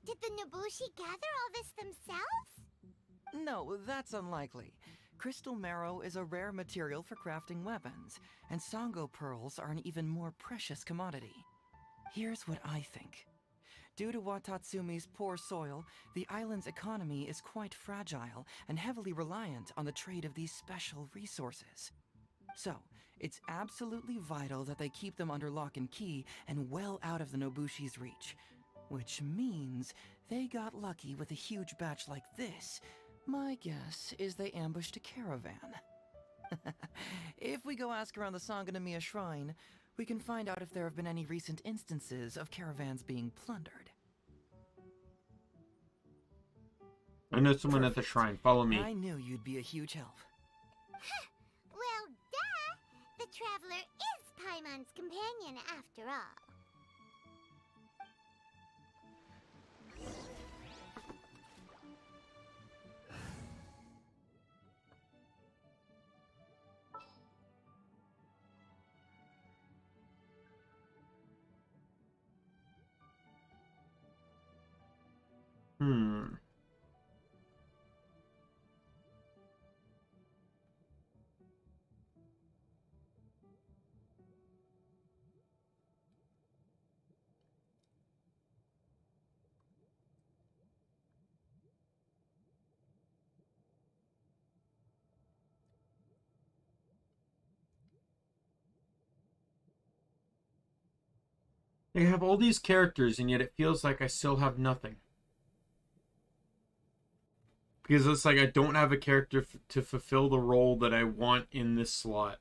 Did the Nobushi gather all this themselves? No, that's unlikely. Crystal marrow is a rare material for crafting weapons, and Sango pearls are an even more precious commodity. Here's what I think. Due to Watatsumi's poor soil, the island's economy is quite fragile and heavily reliant on the trade of these special resources. So, it's absolutely vital that they keep them under lock and key and well out of the Nobushi's reach. Which means they got lucky with a huge batch like this. My guess is they ambushed a caravan. If we go ask around the Sangonamiya Shrine, we can find out if there have been any recent instances of caravans being plundered. I know someone at the shrine. Follow me. I knew you'd be a huge help. Well, duh! The traveler is Paimon's companion after all. Hmm. They have all these characters, and yet it feels like I still have nothing. Because it's like I don't have a character to fulfill the role that I want in this slot.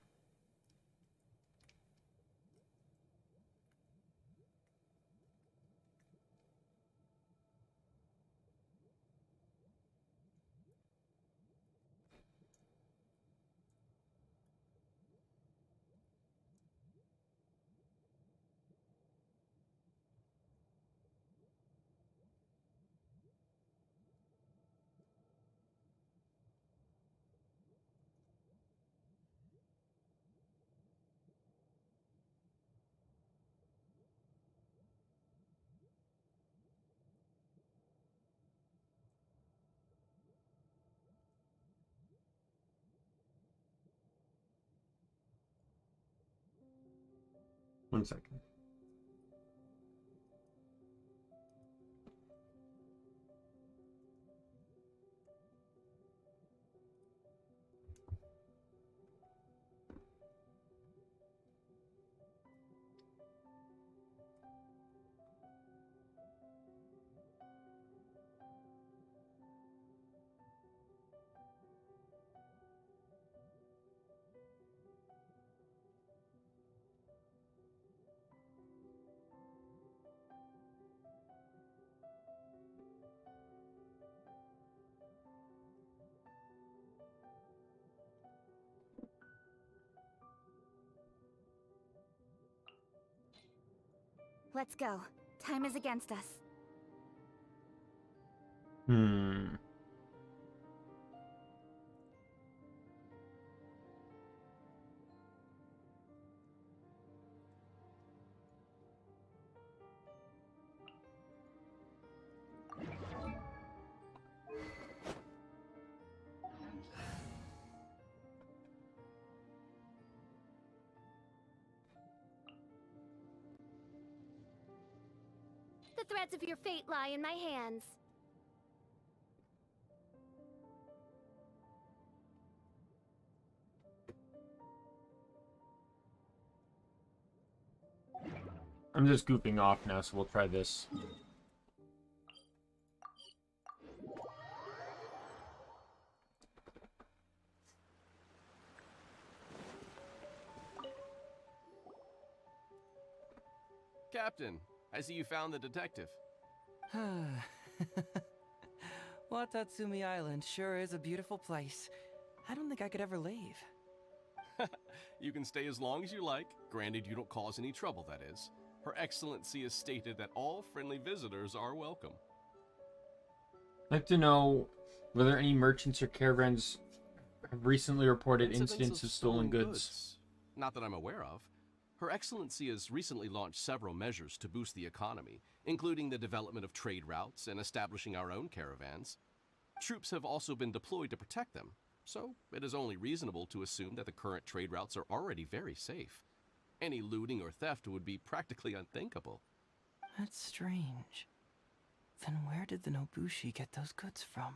One second. Let's go. Time is against us. Hmm. The threads of your fate lie in my hands. I'm just goofing off now, so we'll try this. Captain, I see you found the detective. Watatsumi Island sure is a beautiful place. I don't think I could ever leave. You can stay as long as you like, granted you don't cause any trouble, that is. Her Excellency has stated that all friendly visitors are welcome. I'd like to know whether any merchants or caravans have recently reported incidents of stolen goods. Not that I'm aware of. Her Excellency has recently launched several measures to boost the economy, including the development of trade routes and establishing our own caravans. Troops have also been deployed to protect them, so it is only reasonable to assume that the current trade routes are already very safe. Any looting or theft would be practically unthinkable. That's strange. Then where did the Nobushi get those goods from?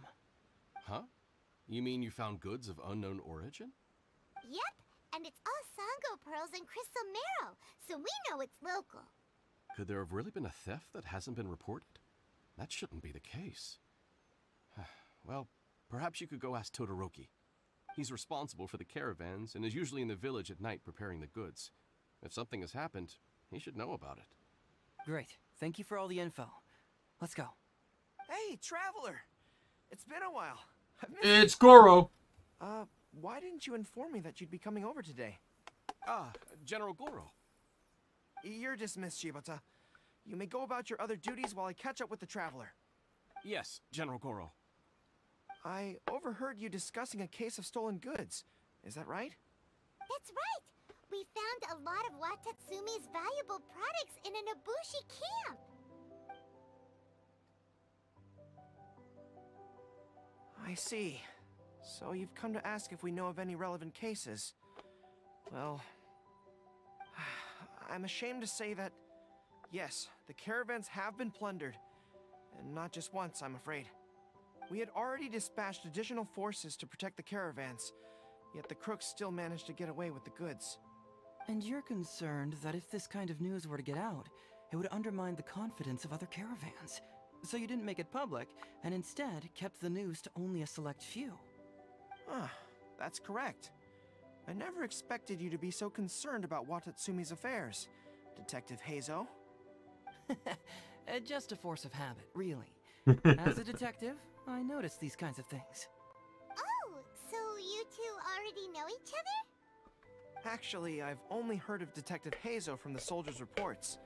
Huh? You mean you found goods of unknown origin? Yep, and it's all Sango pearls and crystal marrow, so we know it's local. Could there have really been a theft that hasn't been reported? That shouldn't be the case. Well, perhaps you could go ask Todoroki. He's responsible for the caravans and is usually in the village at night preparing the goods. If something has happened, he should know about it. Great. Thank you for all the info. Let's go. Hey, traveler! It's been a while. I've missed It's Goro. why didn't you inform me that you'd be coming over today? Ah, General Goro. You're dismissed, Shibata. You may go about your other duties while I catch up with the traveler. Yes, General Goro. I overheard you discussing a case of stolen goods. Is that right? That's right! We found a lot of Watatsumi's valuable products in a Nobushi camp! I see. So you've come to ask if we know of any relevant cases. Well, I'm ashamed to say that, yes, the caravans have been plundered. And not just once, I'm afraid. We had already dispatched additional forces to protect the caravans, yet the crooks still managed to get away with the goods. And you're concerned that if this kind of news were to get out, it would undermine the confidence of other caravans. So you didn't make it public, and instead kept the news to only a select few. Ah, that's correct. I never expected you to be so concerned about Watatsumi's affairs, Detective Heizo. Just a force of habit, really. As a detective, I notice these kinds of things. Oh, so you two already know each other? Actually, I've only heard of Detective Heizo from the soldiers' reports.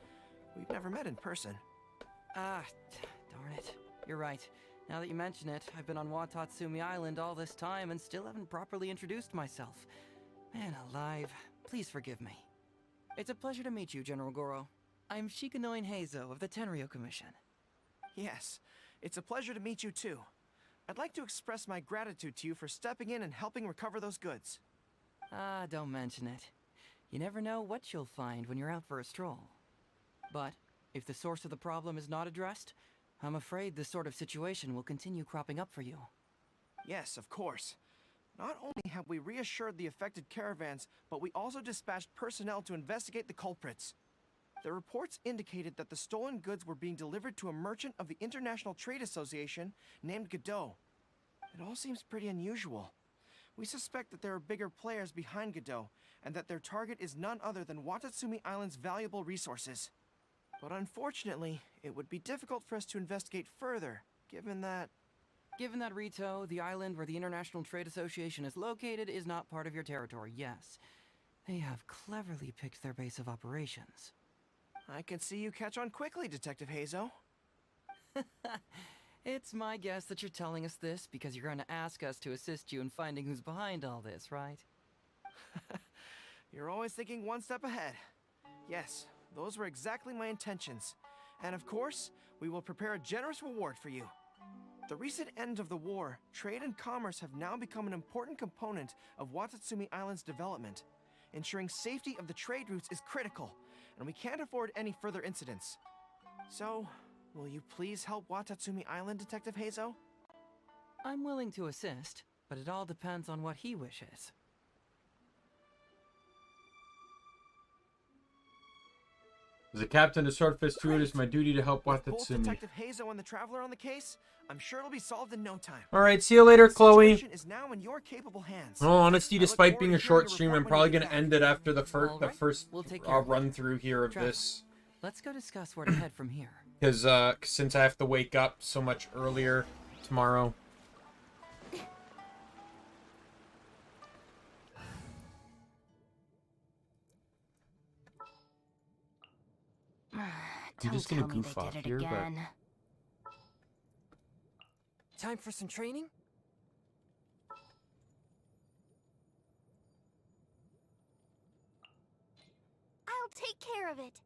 We've never met in person. Ah, darn it. You're right. Now that you mention it, I've been on Watatsumi Island all this time and still haven't properly introduced myself. Man alive, please forgive me. It's a pleasure to meet you, General Goro. I'm Shikanoin Heizo of the Tenryou Commission. Yes, it's a pleasure to meet you too. I'd like to express my gratitude to you for stepping in and helping recover those goods. Ah, don't mention it. You never know what you'll find when you're out for a stroll. But if the source of the problem is not addressed, I'm afraid this sort of situation will continue cropping up for you. Yes, of course. Not only have we reassured the affected caravans, but we also dispatched personnel to investigate the culprits. The reports indicated that the stolen goods were being delivered to a merchant of the International Trade Association named Godot. It all seems pretty unusual. We suspect that there are bigger players behind Godot, and that their target is none other than Watatsumi Island's valuable resources. But unfortunately, it would be difficult for us to investigate further, given that... Given that Rito, the island where the International Trade Association is located, is not part of your territory, yes. They have cleverly picked their base of operations. I can see you catch on quickly, Detective Heizo. It's my guess that you're telling us this because you're going to ask us to assist you in finding who's behind all this, right? You're always thinking one step ahead. Yes, those were exactly my intentions. And of course, we will prepare a generous reward for you. The recent end of the war, trade and commerce have now become an important component of Watatsumi Island's development. Ensuring safety of the trade routes is critical, and we can't afford any further incidents. So, will you please help Watatsumi Island, Detective Heizo? I'm willing to assist, but it all depends on what he wishes. As a captain of Swordfist 2, it is my duty to help With both Watatsumi. Detective Heizo and the Traveler on the case, I'm sure it'll be solved in no time. Alright, see you later, The Chloe. situation is now in your capable hands. Oh, honesty, I look despite forward being to a hearing short your stream, report I'm when probably you going get to back. end it after the Alright, first we'll take care of run that. through here of Traveler, this. Let's go discuss where to head from here. Because since I have to wake up so much earlier tomorrow. I'm just gonna goof off here, but Time for some training? I'll take care of it.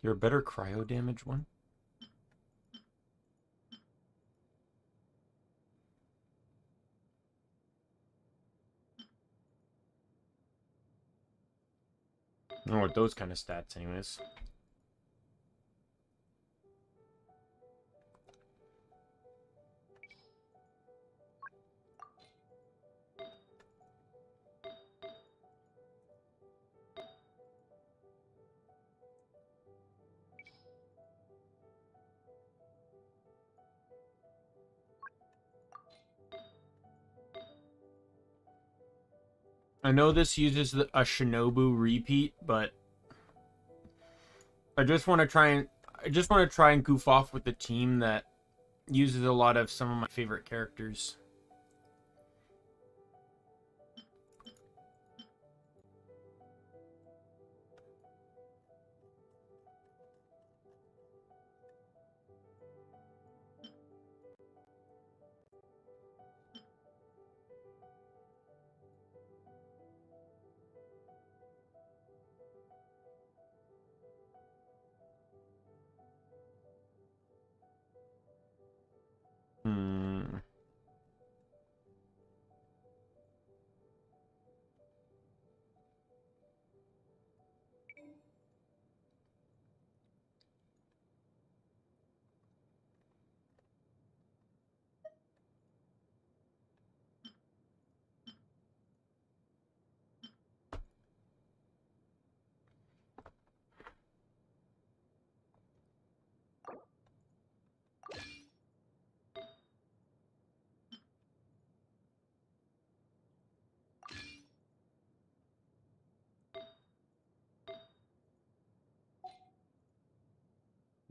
you're a better cryo damage one. I don't know what those kind of stats, anyways. I know this uses a Shinobu repeat, but I just want to try and goof off with the team that uses a lot of some of my favorite characters.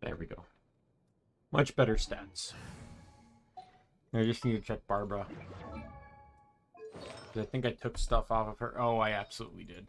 There we go. Much better stats. I just need to check Barbara. I think I took stuff off of her. Oh, I absolutely did.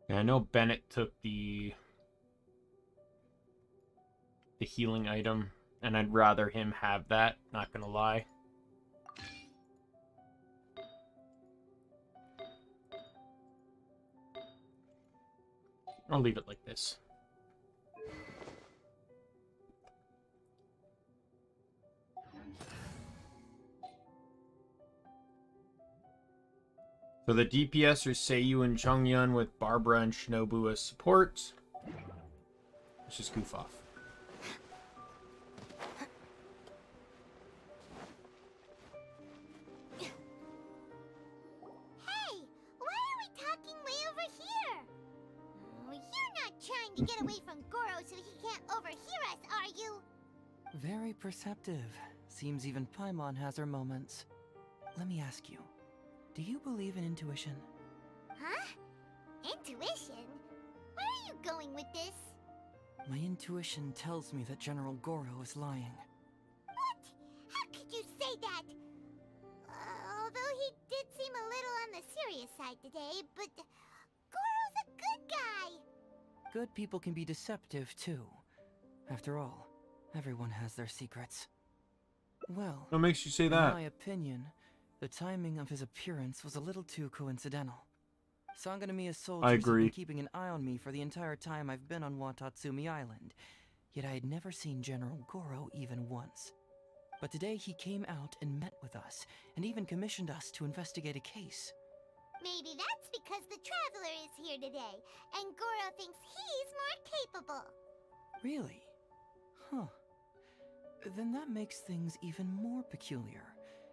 Yeah, I know Bennett took the healing item, and I'd rather him have that, not gonna lie. I'll leave it like this. So the DPS are Seiyu and Chongyun with Barbara and Shinobu as support. Let's just goof off. Hey, why are we talking way over here? Oh, you're not trying to get away from Goro so he can't overhear us, are you? Very perceptive. Seems even Paimon has her moments. Let me ask you, do you believe in intuition? Huh? Intuition? Where are you going with this? My intuition tells me that General Goro is lying. What? How could you say that? Although he did seem a little on the serious side today, but Goro's a good guy. Good people can be deceptive, too. After all, everyone has their secrets. Well, What makes you say in that? my opinion, the timing of his appearance was a little too coincidental. Sanganamiya's soldiers have agree. been keeping an eye on me for the entire time I've been on Watatsumi Island, yet I had never seen General Goro even once. But today he came out and met with us, and even commissioned us to investigate a case. Maybe that's because the Traveler is here today, and Goro thinks he's more capable. Really? Huh. Then that makes things even more peculiar.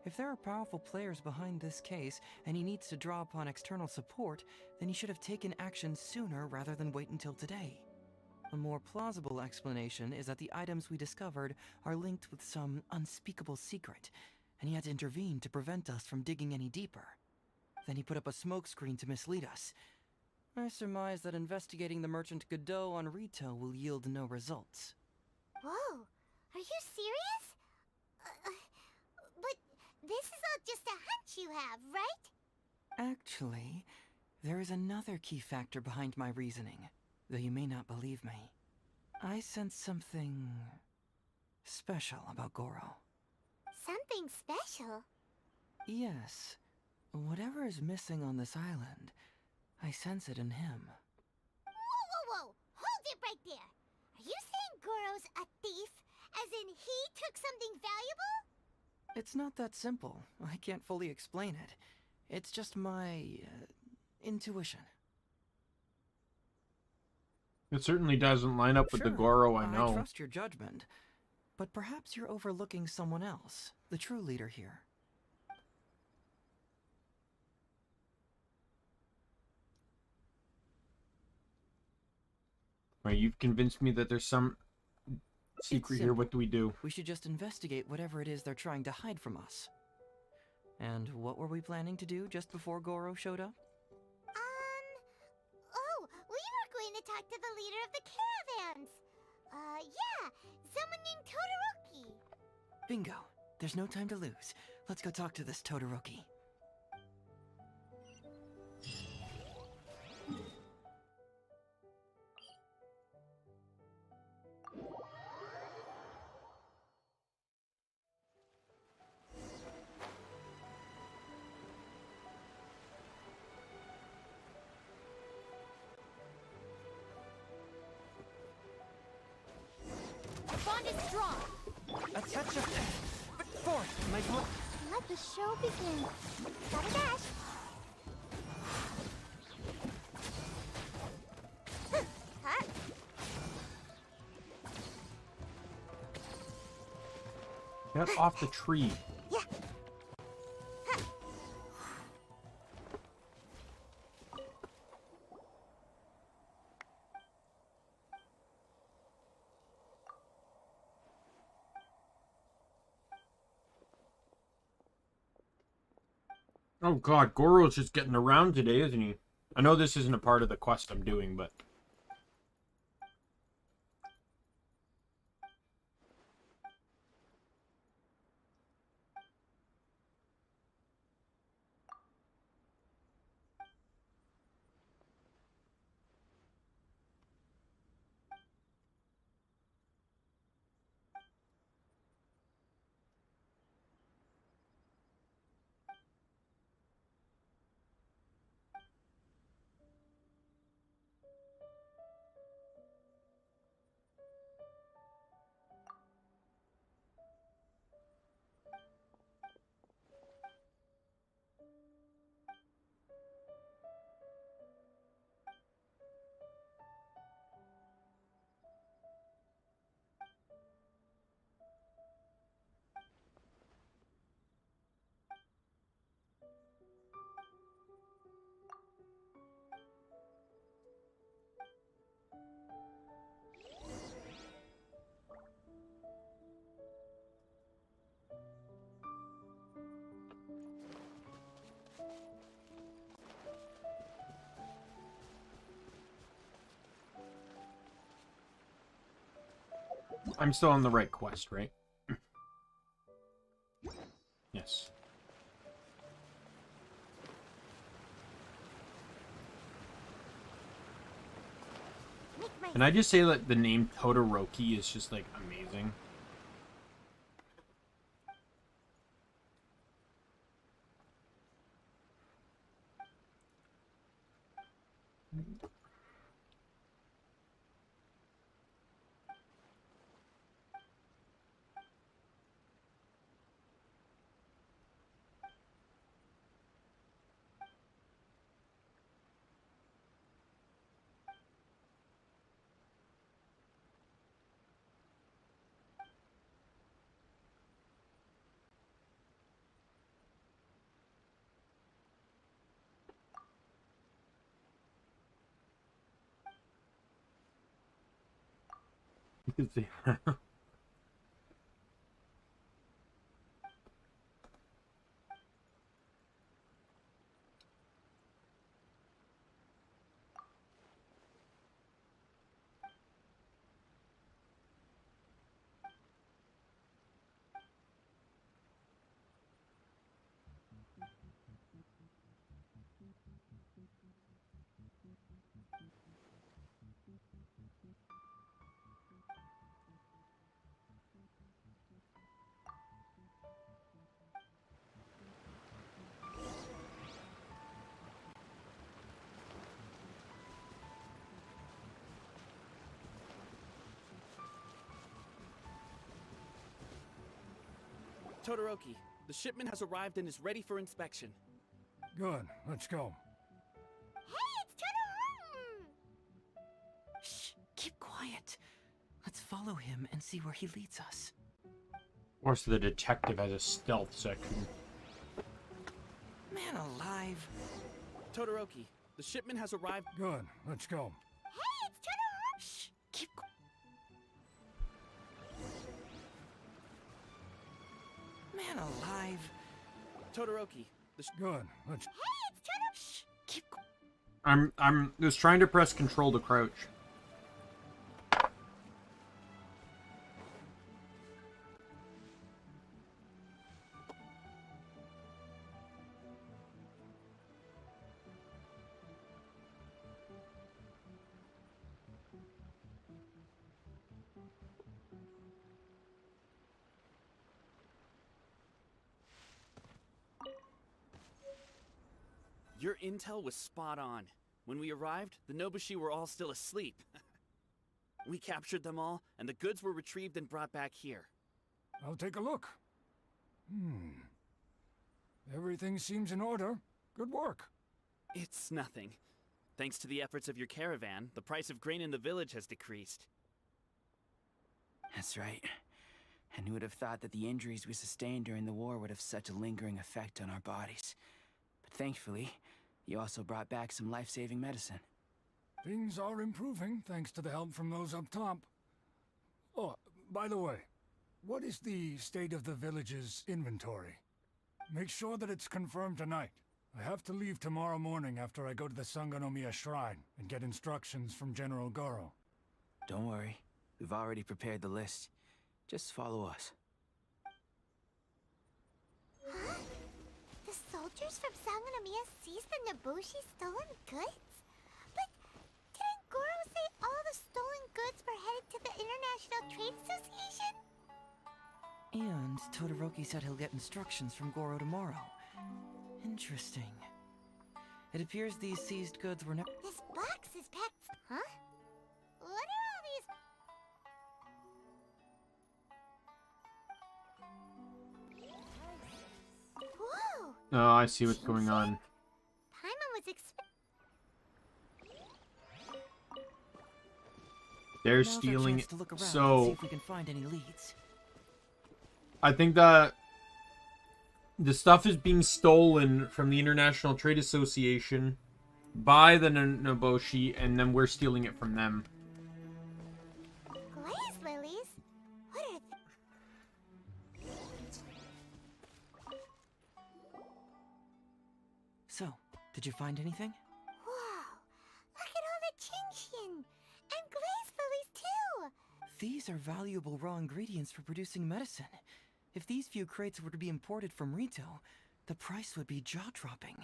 If there are powerful players behind this case, and he needs to draw upon external support, then he should have taken action sooner rather than wait until today. A more plausible explanation is that the items we discovered are linked with some unspeakable secret, and he had to intervene to prevent us from digging any deeper. Then he put up a smokescreen to mislead us. I surmise that investigating the merchant Godot on retail will yield no results. Whoa, are you serious? But this is all just a hunch you have, right? Actually, there is another key factor behind my reasoning, though you may not believe me. I sense something special about Goro. Something special? Yes. Whatever is missing on this island, I sense it in him. Whoa! Hold it right there! Are you saying Goro's a thief? As in he took something valuable? It's not that simple. I can't fully explain it. It's just my intuition. It certainly doesn't line up with the Sure, Goro I know. I trust your judgment. But perhaps you're overlooking someone else, the true leader here. Right, you've convinced me that there's some secret here. What do we do? We should just investigate whatever it is they're trying to hide from us. And what were we planning to do just before Goro showed up? Oh, we were going to talk to the leader of the caravans. Yeah, someone named Todoroki. Bingo. There's no time to lose. Let's go talk to this Todoroki. Bond is strong. A touch of force, my boy. Let the show begin. Gotta dash. Huh? Get off the tree. Yeah. Oh god, Goro's just getting around today, isn't he? I know this isn't a part of the quest I'm doing, but... I'm still on the right quest, right? Yes. Can I just say that the name Todoroki is just, like, amazing? You can see. Todoroki, the shipment has arrived and is ready for inspection. Good, let's go. Hey, it's Todoroki! Shh, keep quiet. Let's follow him and see where he leads us. Of course, the detective has a stealth section. Man alive. Todoroki, the shipment has arrived. Good, let's go. Hey, it's Todoroki! Shh, keep quiet. Man alive. Todoroki, the Good, let's... Hey, it's Todoroki! Shh, keep quiet. I'm just trying to press control to crouch. Your intel was spot on. When we arrived, the Nobushi were all still asleep. We captured them all, and the goods were retrieved and brought back here. I'll take a look. Everything seems in order. Good work. It's nothing. Thanks to the efforts of your caravan, the price of grain in the village has decreased. That's right. And who would have thought that the injuries we sustained during the war would have such a lingering effect on our bodies? But thankfully, you also brought back some life-saving medicine. Things are improving thanks to the help from those up top. Oh, by the way, what is the state of the village's inventory? Make sure that it's confirmed tonight. I have to leave tomorrow morning after I go to the Sangonomiya Shrine and get instructions from General Goro. Don't worry, we've already prepared the list. Just follow us. Huh? The soldiers from Sangonomiya seized the Nobushi stolen goods? But didn't Goro say all the stolen goods were headed to the International Trade Association? And Todoroki said he'll get instructions from Goro tomorrow. Interesting. It appears these seized goods were never... This box is packed... Huh? What are all these... Whoa! Oh, I see what's going on. Paimon was They're Now's our stealing chance it. to look around and So see if we can find any leads. I think that the stuff is being stolen from the International Trade Association by the Nobushi, and then we're stealing it from them. glaze lilies? What are So, did you find anything? Wow! Look at all the Genshin! And glaze lilies too! these are valuable raw ingredients for producing medicine. If these few crates were to be imported from Rito, the price would be jaw-dropping.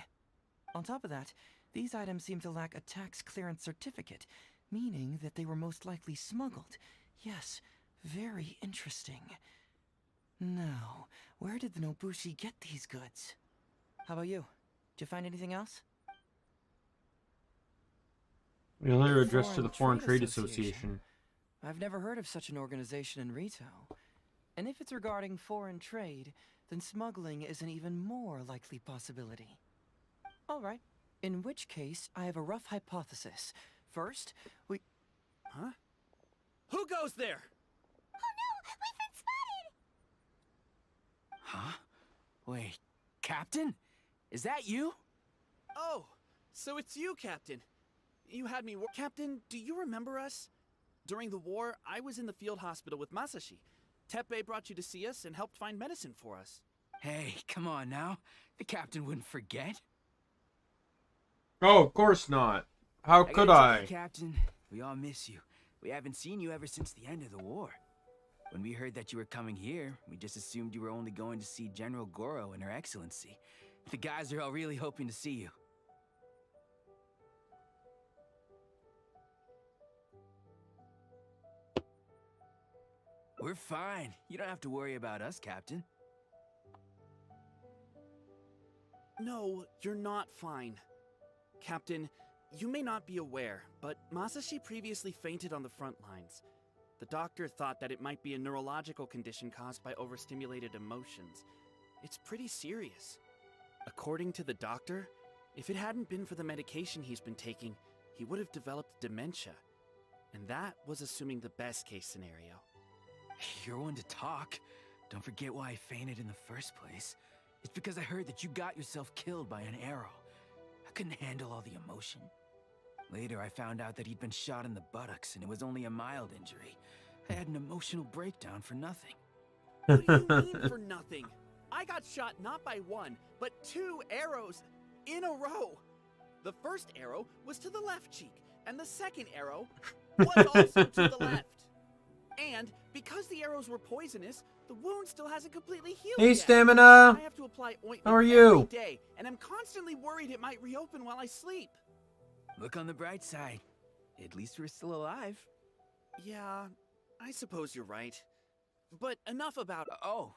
On top of that, these items seem to lack a tax clearance certificate, meaning that they were most likely smuggled. Yes, very interesting. Now, where did the Nobushi get these goods? How about you? Did you find anything else? Your letter addressed to the Foreign Trade Association. I've never heard of such an organization in Rito. And if it's regarding foreign trade, then smuggling is an even more likely possibility. All right. In which case, I have a rough hypothesis. First, we... Huh? Who goes there? Oh no! We've been spotted! Huh? Wait, Captain? Is that you? Oh, so it's you, Captain. You had me Captain, do you remember us? During the war, I was in the field hospital with Masashi. Teppei brought you to see us and helped find medicine for us. Hey, come on now. The captain wouldn't forget. Oh, of course not. How could gotta tell I? you, Captain, we all miss you. We haven't seen you ever since the end of the war. When we heard that you were coming here, we just assumed you were only going to see General Goro and Her Excellency. The guys are all really hoping to see you. We're fine. You don't have to worry about us, Captain. No, you're not fine. Captain, you may not be aware, but Masashi previously fainted on the front lines. The doctor thought that it might be a neurological condition caused by overstimulated emotions. It's pretty serious. According to the doctor, if it hadn't been for the medication he's been taking, he would have developed dementia. And that was assuming the best case scenario. You're one to talk. Don't forget why I fainted in the first place. It's because I heard that you got yourself killed by an arrow. I couldn't handle all the emotion. Later, I found out that he'd been shot in the buttocks, and it was only a mild injury. I had an emotional breakdown for nothing. What do you mean for nothing? I got shot not by one, but 2 arrows in a row. The first arrow was to the left cheek, and the second arrow was also to the left. And because the arrows were poisonous, the wound still hasn't completely healed Hey, yet. Stamina! I have to apply ointment How are you? every day, and I'm constantly worried it might reopen while I sleep. Look on the bright side. At least we're still alive. Yeah, I suppose you're right. But enough about... Oh,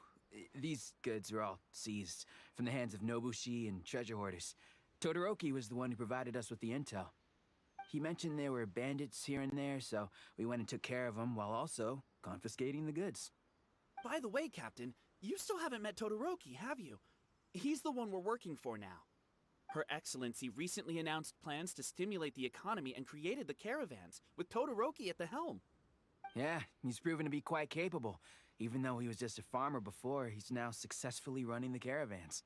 these goods are all seized from the hands of Nobushi and treasure hoarders. Todoroki was the one who provided us with the intel. He mentioned there were bandits here and there, so we went and took care of them while also confiscating the goods. By the way, Captain, you still haven't met Todoroki, have you? He's the one we're working for now. Her Excellency recently announced plans to stimulate the economy and created the caravans, with Todoroki at the helm. Yeah, he's proven to be quite capable. Even though he was just a farmer before, he's now successfully running the caravans.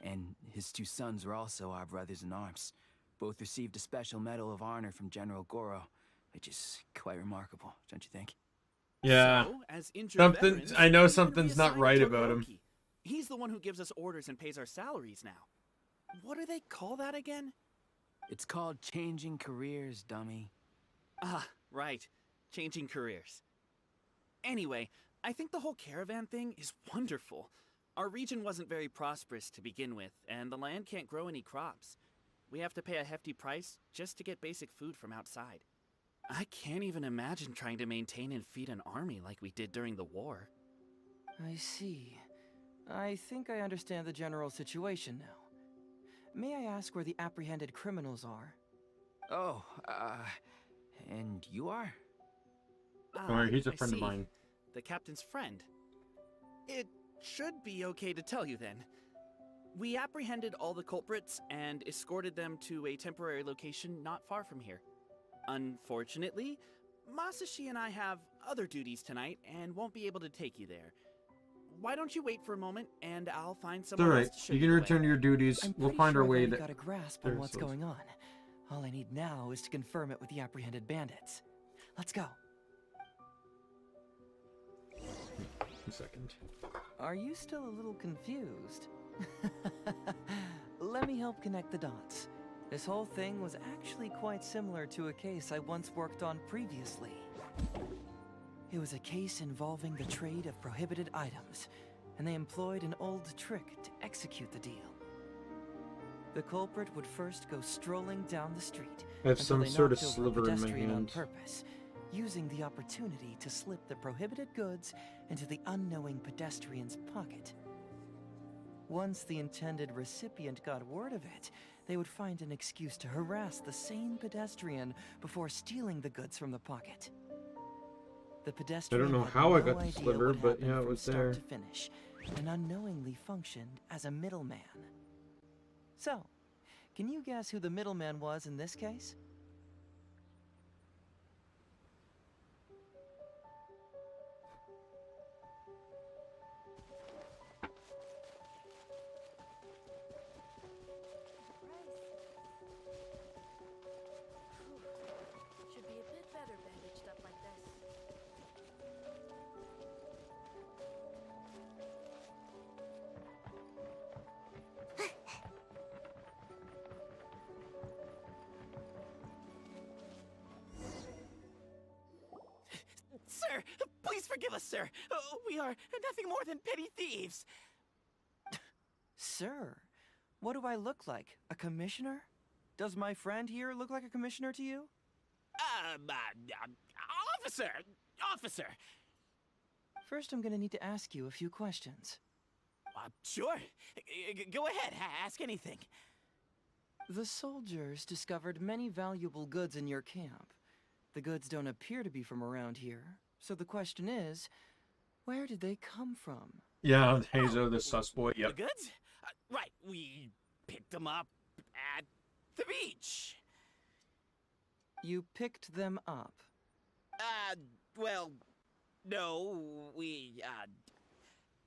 And his 2 sons are also our brothers in arms. Both received a special medal of honor from General Goro, which is quite remarkable, don't you think? Yeah. So, as injured Something. veterans, I know we can something's not reassign right about him. Todoroki. He's the one who gives us orders and pays our salaries now. What do they call that again? It's called changing careers, dummy. Ah, right. Changing careers. Anyway, I think the whole caravan thing is wonderful. Our region wasn't very prosperous to begin with, and the land can't grow any crops. We have to pay a hefty price just to get basic food from outside. I can't even imagine trying to maintain and feed an army like we did during the war. I see. I think I understand the general situation now. May I ask where the apprehended criminals are? Oh, and you are? Ah, Don't worry, he's a I friend of see. mine. The captain's friend. It should be okay to tell you then. We apprehended all the culprits and escorted them to a temporary location not far from here. Unfortunately, Masashi and I have other duties tonight and won't be able to take you there. Why don't you wait for a moment and I'll find It's someone alright. else to show You can the return way. to your duties. I'm We'll pretty find sure our way I've there. got a grasp on what's ourselves. going on. All I need now is to confirm it with the apprehended bandits. Let's go. A second. Are you still a little confused? Let me help connect the dots. This whole thing was actually quite similar to a case I once worked on previously. It was a case involving the trade of prohibited items, and they employed an old trick to execute the deal. The culprit would first go strolling down the street I have until some they sort of knocked over a sliver in my pedestrian on hand. purpose, using the opportunity to slip the prohibited goods into the unknowing pedestrian's pocket. Once the intended recipient got word of it, they would find an excuse to harass the same pedestrian before stealing the goods from the pocket. The I pedestrian don't know had how I no got the idea sliver, what but happened yeah, it from was start there. to finish, and unknowingly functioned as a middleman. So, can you guess who the middleman was in this case? Should be a bit better bandaged up like this. Sir, please forgive us, sir. We are nothing more than petty thieves. Sir, what do I look like? A commissioner? Does my friend here look like a commissioner to you? Officer! Officer! First, I'm gonna need to ask you a few questions. Sure. Go ahead, ask anything. The soldiers discovered many valuable goods in your camp. The goods don't appear to be from around here, so the question is, where did they come from? Yeah, Hazo, the sus boy. The Yep. goods? Right, we picked them up at the beach. You picked them up. Well, no, we,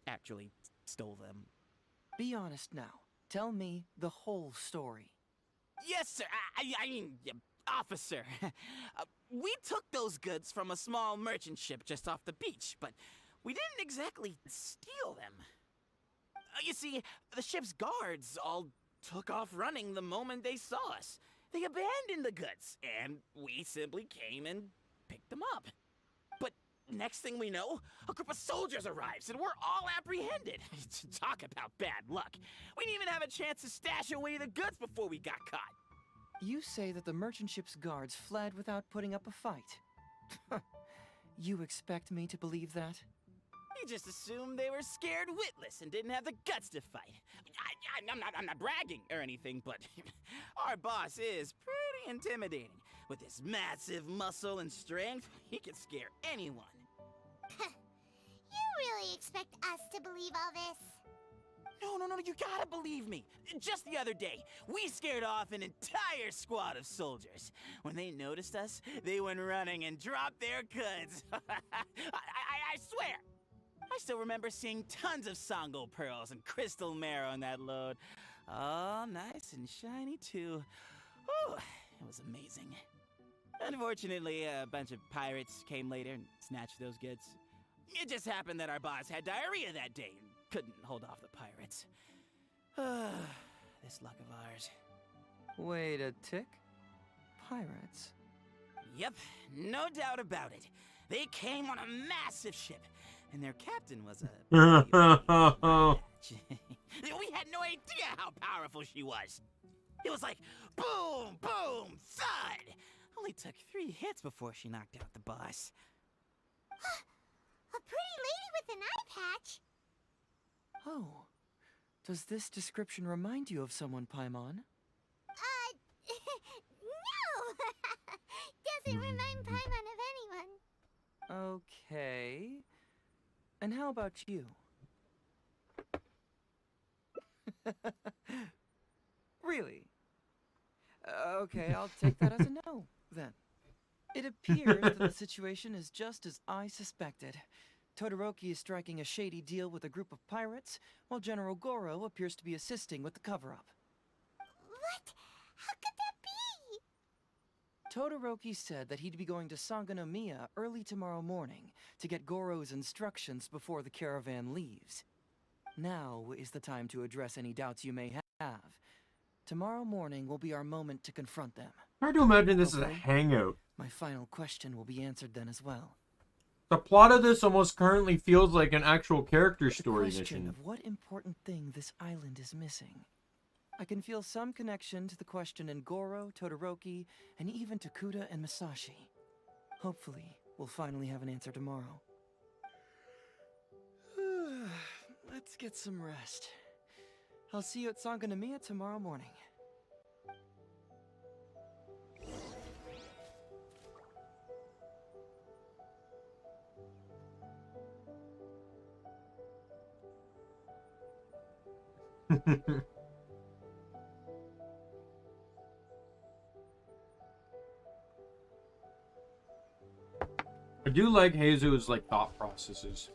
actually stole them. Be honest now. Tell me the whole story. Yes, sir. I mean, officer. We took those goods from a small merchant ship just off the beach, but we didn't exactly steal them. You see, the ship's guards all took off running the moment they saw us. They abandoned the goods, and we simply came and picked them up. But next thing we know, a group of soldiers arrives, and we're all apprehended. Talk about bad luck. We didn't even have a chance to stash away the goods before we got caught. You say that the merchant ship's guards fled without putting up a fight. You expect me to believe that? You just assumed they were scared witless and didn't have the guts to fight. I'm not bragging or anything, but our boss is pretty intimidating. With his massive muscle and strength, he can scare anyone. You really expect us to believe all this? No, you gotta believe me. Just the other day, we scared off an entire squad of soldiers. When they noticed us, they went running and dropped their goods. I swear. I still remember seeing tons of Songo pearls and crystal marrow on that load. All nice and shiny, too. Whew, it was amazing. Unfortunately, a bunch of pirates came later and snatched those goods. It just happened that our boss had diarrhea that day and couldn't hold off the pirates. This luck of ours. Wait a tick. Pirates? Yep, no doubt about it. They came on a massive ship, and their captain was a... We had no idea how powerful she was. It was like, boom, boom, thud. Only took 3 hits before she knocked out the boss. A pretty lady with an eye patch. Oh. Does this description remind you of someone, Paimon? No! Doesn't remind Paimon of anyone. Okay. And how about you? Really? Okay, I'll take that as a no, then. It appears that the situation is just as I suspected. Todoroki is striking a shady deal with a group of pirates, while General Goro appears to be assisting with the cover-up. What? How could that be? Todoroki said that he'd be going to Sangonomiya early tomorrow morning to get Goro's instructions before the caravan leaves. Now is the time to address any doubts you may have. Tomorrow morning will be our moment to confront them. Hard to imagine this is a Hopefully, hangout. my final question will be answered then as well. The plot of this almost currently feels like an actual character The story question mission. of what important thing this island is missing. I can feel some connection to the question in Goro, Todoroki, and even to Kuda and Masashi. Hopefully, we'll finally have an answer tomorrow. Let's get some rest. I'll see you at Sangonomiya tomorrow morning. I do like Heizu's like thought processes.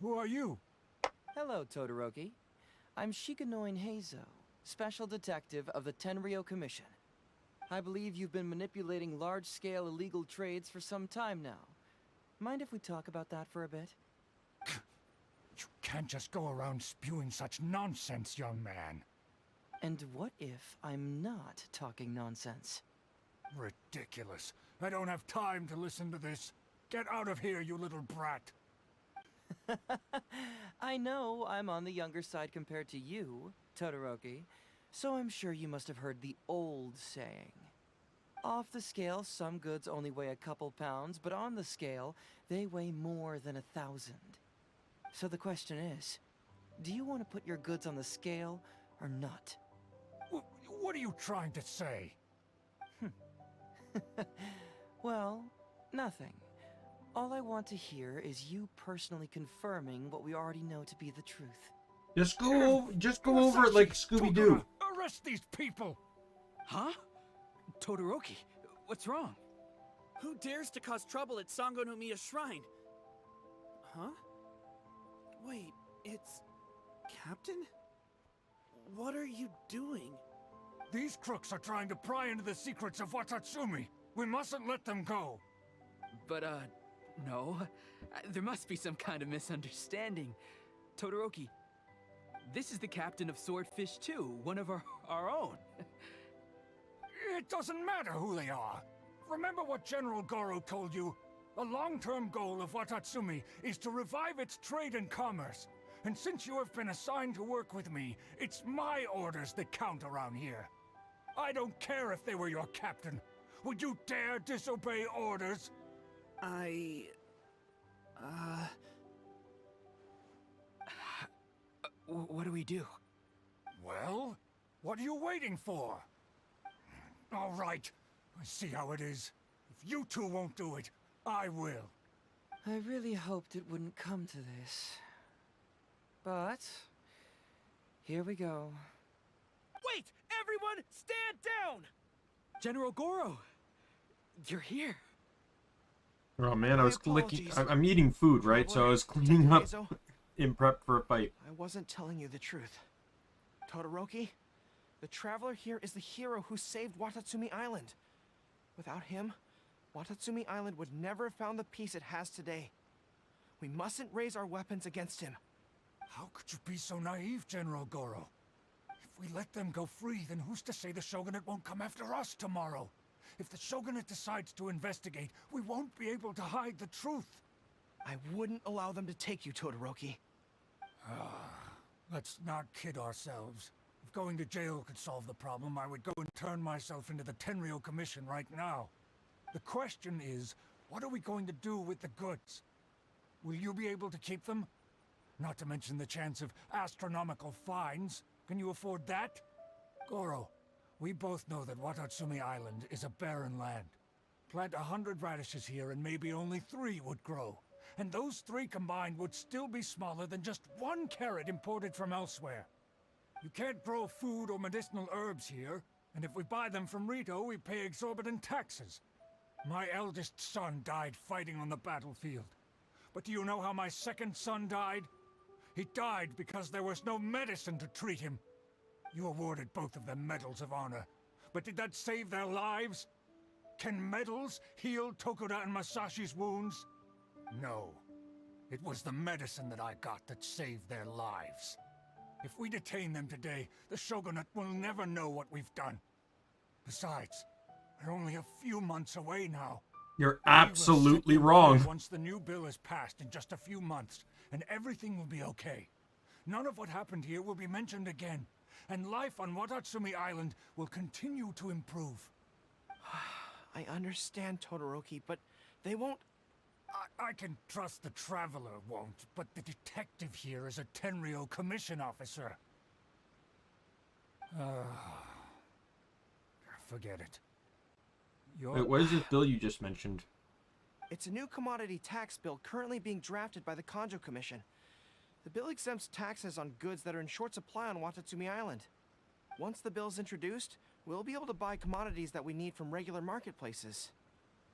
Who are you? Hello, Todoroki. I'm Shikanoin Heizo, Special Detective of the Tenryou Commission. I believe you've been manipulating large-scale illegal trades for some time now. Mind if we talk about that for a bit? You can't just go around spewing such nonsense, young man. And what if I'm not talking nonsense? Ridiculous. I don't have time to listen to this. Get out of here, you little brat. I know I'm on the younger side compared to you, Todoroki, so I'm sure you must have heard the old saying. Off the scale, some goods only weigh a couple pounds, but on the scale, they weigh more than 1,000. So the question is, do you want to put your goods on the scale or not? What are you trying to say? Well, nothing. All I want to hear is you personally confirming what we already know to be the truth. Just go over it like Scooby-Doo. Arrest these people! Huh? Todoroki, what's wrong? Who dares to cause trouble at Sangonomiya Shrine? Huh? Wait, it's... Captain? What are you doing? These crooks are trying to pry into the secrets of Watatsumi. We mustn't let them go. But, no. There must be some kind of misunderstanding. Todoroki, this is the captain of Swordfish 2, one of our own. It doesn't matter who they are. Remember what General Goro told you? A long-term goal of Watatsumi is to revive its trade and commerce. And since you have been assigned to work with me, it's my orders that count around here. I don't care if they were your captain. Would you dare disobey orders? What do we do? Well, what are you waiting for? All right, I see how it is. If you two won't do it, I will. I really hoped it wouldn't come to this. But... here we go. Wait! Everyone, stand down! General Goro! You're here. Oh man, I was apologies. I'm eating food, right? So I was cleaning up Heizo, in prep for a fight. I wasn't telling you the truth. Todoroki, the traveler here is the hero who saved Watatsumi Island. Without him, Watatsumi Island would never have found the peace it has today. We mustn't raise our weapons against him. How could you be so naive, General Goro? If we let them go free, then who's to say the Shogunate won't come after us tomorrow? If the Shogunate decides to investigate, we won't be able to hide the truth. I wouldn't allow them to take you, Todoroki. Let's not kid ourselves. If going to jail could solve the problem, I would go and turn myself into the Tenryou Commission right now. The question is, What are we going to do with the goods? Will you be able to keep them? Not to mention the chance of astronomical fines. Can you afford that? Goro, we both know that Watatsumi Island is a barren land. Plant 100 radishes here and maybe only 3 would grow. And those 3 combined would still be smaller than just 1 carrot imported from elsewhere. You can't grow food or medicinal herbs here, and if we buy them from Rito, we pay exorbitant taxes. My eldest son died fighting on the battlefield. But do you know how my second son died? He died because there was no medicine to treat him. You awarded both of them medals of honor, but did that save their lives? Can medals heal Tokuda and Masashi's wounds? No. It was the medicine that I got that saved their lives. If we detain them today, the Shogunate will never know what we've done. Besides, we're only a few months away now. You're We will absolutely set them wrong. free once the new bill is passed in just a few months, and everything will be okay. None of what happened here will be mentioned again, and life on Watatsumi Island will continue to improve. I understand, Todoroki, but they won't... I can trust the Traveler won't, but the detective here is a Tenryo commission officer. Forget it. Wait, what is this bill you just mentioned? It's a new commodity tax bill currently being drafted by the Kanjo Commission. The bill exempts taxes on goods that are in short supply on Watatsumi Island. Once the bill's introduced, we'll be able to buy commodities that we need from regular marketplaces.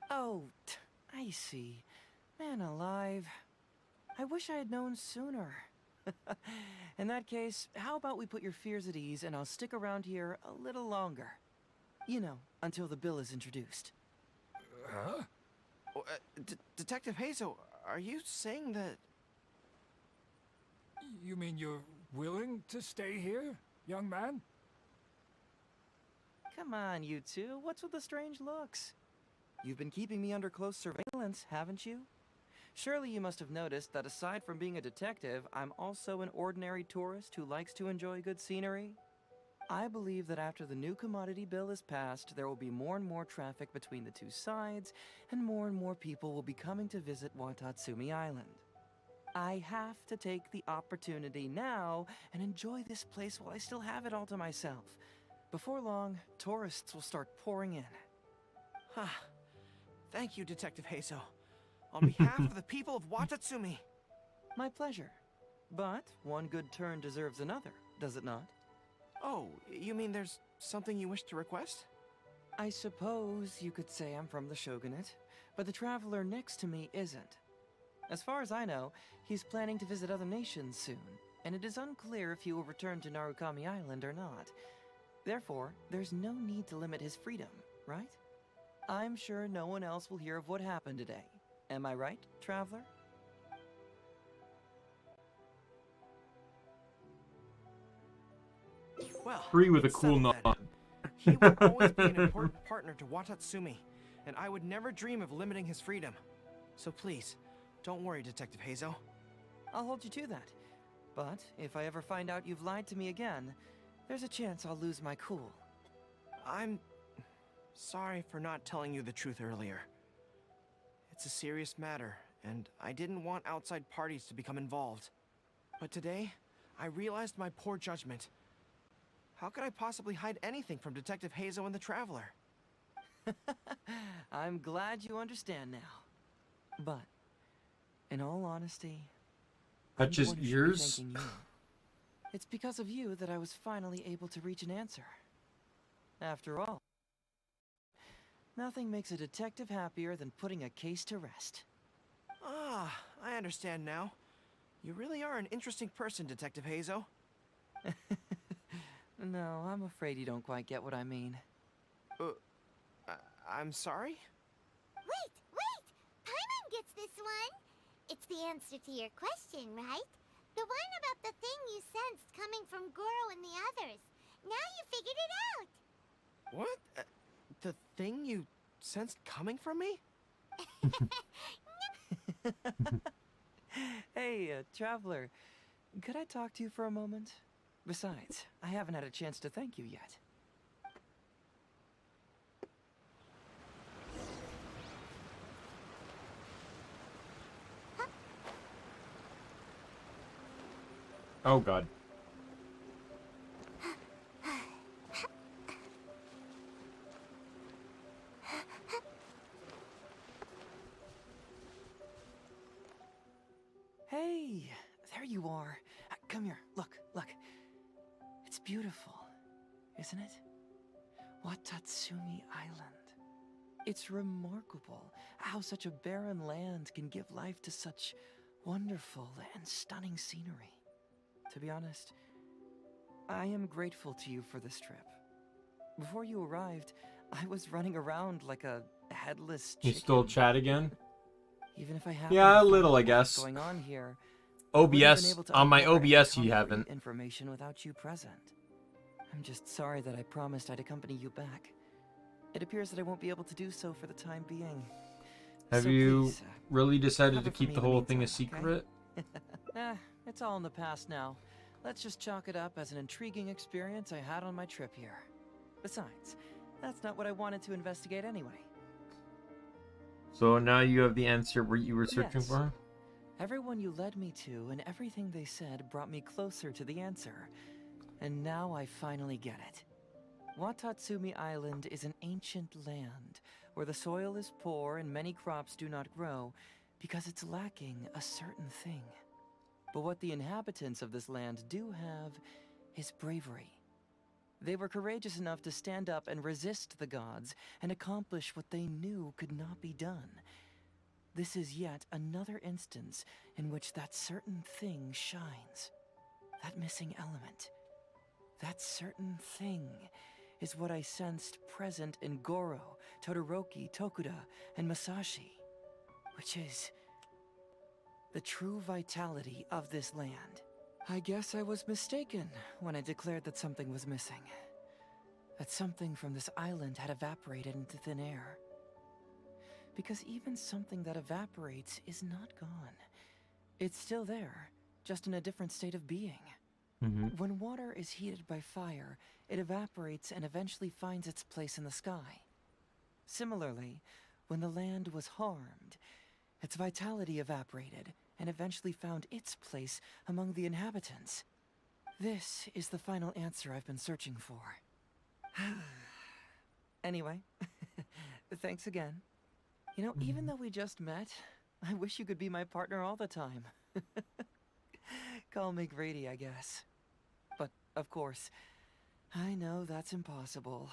Oh, I see. Man alive. I wish I had known sooner. In that case, how about we put your fears at ease and I'll stick around here a little longer. You know, until the bill is introduced. Huh? Detective Hazel, are you saying that... You mean you're willing to stay here, young man? Come on, you two. What's with the strange looks? You've been keeping me under close surveillance, haven't you? Surely you must have noticed that aside from being a detective, I'm also an ordinary tourist who likes to enjoy good scenery. I believe that after the new commodity bill is passed, there will be more and more traffic between the two sides, and more people will be coming to visit Watatsumi Island. I have to take the opportunity now and enjoy this place while I still have it all to myself. Before long, tourists will start pouring in. Thank you, Detective Hazel. On behalf of the people of Watatsumi. My pleasure. But one good turn deserves another, does it not? Oh, you mean there's something you wish to request? I suppose you could say I'm from the Shogunate, but the traveler next to me isn't. As far as I know, he's planning to visit other nations soon, and it is unclear if he will return to Narukami Island or not. Therefore, there's no need to limit his freedom, right? I'm sure no one else will hear of what happened today. Am I right, traveler? Well, Free with a it's cool settled nod. then. He will always be an important partner to Watatsumi, and I would never dream of limiting his freedom. So please, don't worry, Detective Hazel. I'll hold you to that. But if I ever find out you've lied to me again, there's a chance I'll lose my cool. I'm sorry for not telling you the truth earlier. It's a serious matter, and I didn't want outside parties to become involved. But today, I realized my poor judgment. How could I possibly hide anything from Detective Hazel and the Traveler? I'm glad you understand now. But, in all honesty, Touch his I'm the one who should be ears. thanking you. It's because of you that I was finally able to reach an answer. After all, nothing makes a detective happier than putting a case to rest. Ah, I understand now. You really are an interesting person, Detective Hazel. No, I'm afraid you don't quite get what I mean. I'm sorry? Wait! Paimon gets this one! It's the answer to your question, right? The one about the thing you sensed coming from Goro and the others. Now you figured it out! What? The thing you sensed coming from me? Hey, traveler, could I talk to you for a moment? Besides, I haven't had a chance to thank you yet. Oh god. Hey, there you are. Come here. Look, look. It's beautiful, isn't it? Watatsumi Island. It's remarkable how such a barren land can give life to such wonderful and stunning scenery. To be honest, I am grateful to you for this trip. Before you arrived, I was running around like a headless chicken. You still chat again? Even if I have Yeah, a little, I guess. going on here, I wouldn't have been OBS able to on my uncover any OBS you concrete haven't. information without you present. I'm just sorry that I promised I'd accompany you back. It appears that I won't be able to do so for the time being. Have So you please, really decided cover to for keep me the in the whole thing a meantime, okay? secret? It's all in the past now. Let's just chalk it up as an intriguing experience I had on my trip here. Besides, that's not what I wanted to investigate anyway. So now you have the answer what you were searching Yes. for? Everyone you led me to and everything they said brought me closer to the answer. And now I finally get it. Watatsumi Island is an ancient land where the soil is poor and many crops do not grow because it's lacking a certain thing. But what the inhabitants of this land do have is bravery. They were courageous enough to stand up and resist the gods and accomplish what they knew could not be done. This is yet another instance in which that certain thing shines. That missing element. That certain thing is what I sensed present in Goro, Todoroki, Tokuda, and Masashi, which is the true vitality of this land. I guess I was mistaken when I declared that something was missing. That something from this island had evaporated into thin air. Because even something that evaporates is not gone. It's still there, just in a different state of being. When water is heated by fire, it evaporates and eventually finds its place in the sky. Similarly, when the land was harmed, its vitality evaporated and eventually found its place among the inhabitants. This is the final answer I've been searching for. Anyway, thanks again. You know, even though we just met, I wish you could be my partner all the time. Call me Grady, I guess. But, of course, I know that's impossible.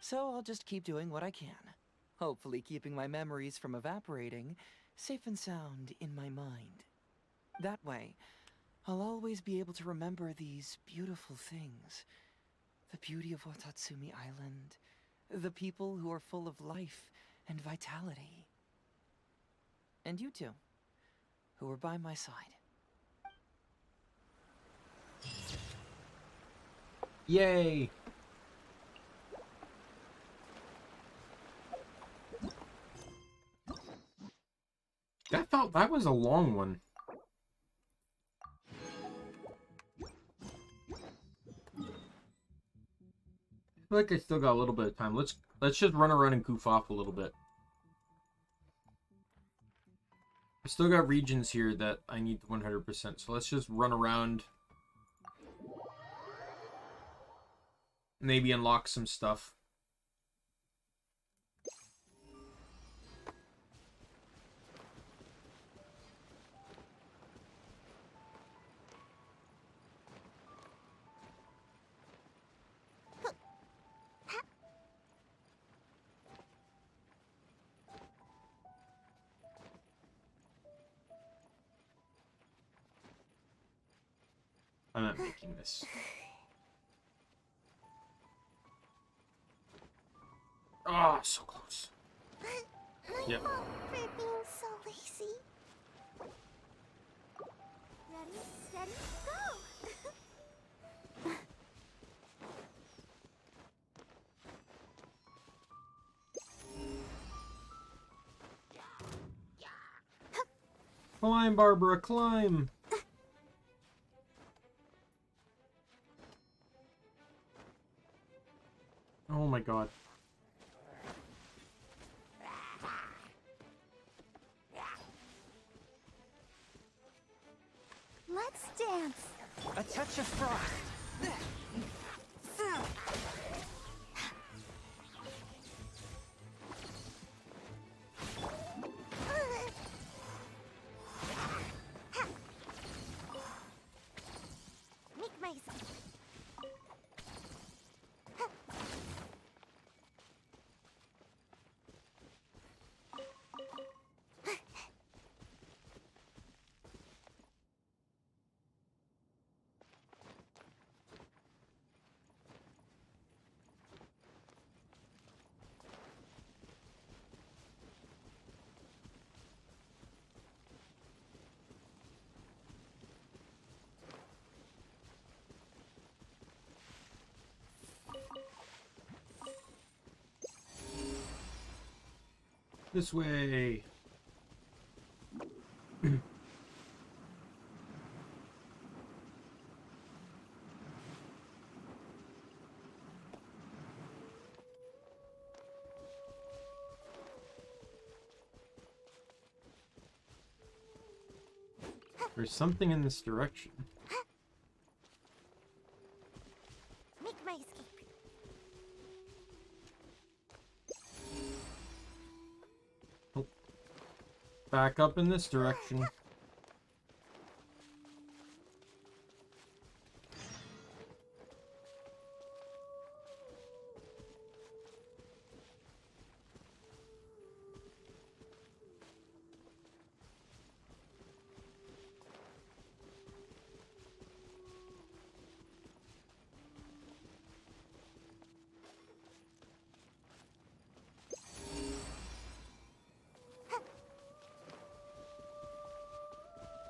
So I'll just keep doing what I can. Hopefully keeping my memories from evaporating safe and sound in my mind. That way, I'll always be able to remember these beautiful things. The beauty of Watatsumi Island. The people who are full of life and vitality. And you two, who are by my side. Yay! That was a long one. I feel like I still got a little bit of time. Let's just run around and goof off a little bit. I still got regions here that I need 100%, so let's just run around. Maybe unlock some stuff. I'm not making this. Ah, oh, so close. Yep. For being so lazy. Ready, steady, go! Climb, Barbara, climb! Oh my god. Let's dance. flash of frost. Make my escape. This way. There's something in this direction. Make my escape. Back up in this direction.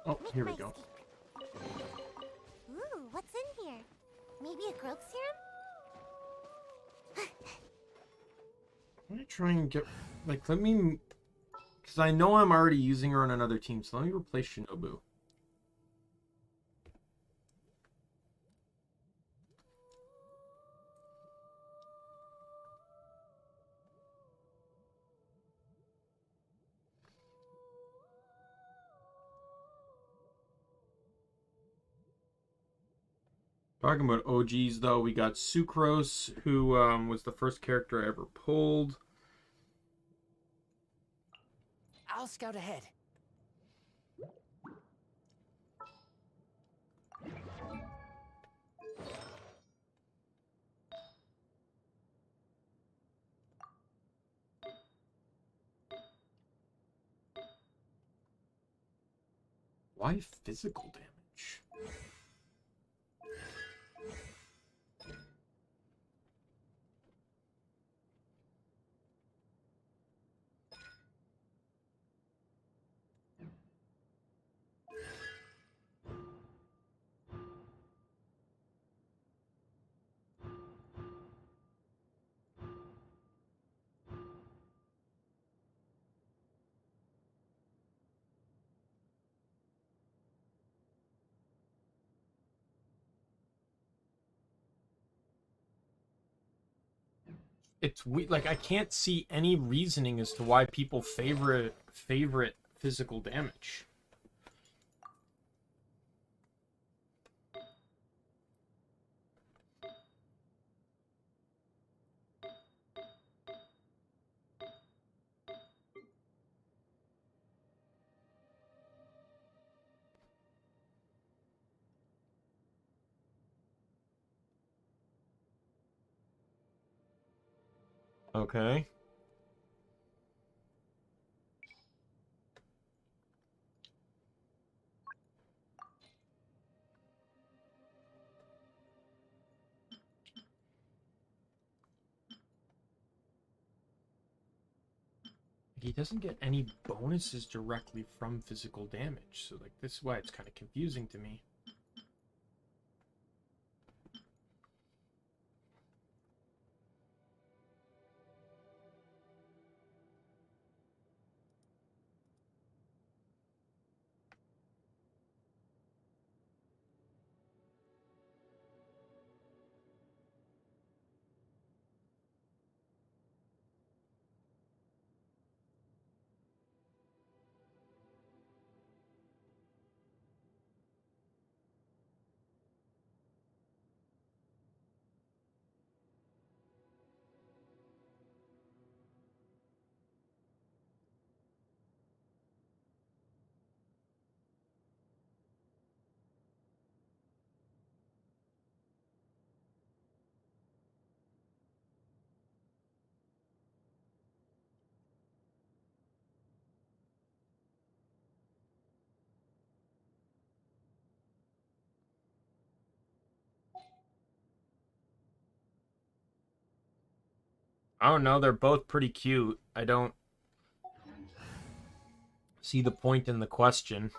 Oh, Make here we my go. escape. Ooh, what's in here? Maybe a growth serum? Let me try and get, like, let me, because I know I'm already using her on another team, so let me replace Shinobu. Talking about OGs, though, we got Sucrose, who was the first character I ever pulled. I'll scout ahead. Why physical damage? It's weird. Like, I can't see any reasoning as to why people favorite physical damage. Okay. He doesn't get any bonuses directly from physical damage, so like this is why it's kind of confusing to me. I don't know. They're both pretty cute. I don't see the point in the question.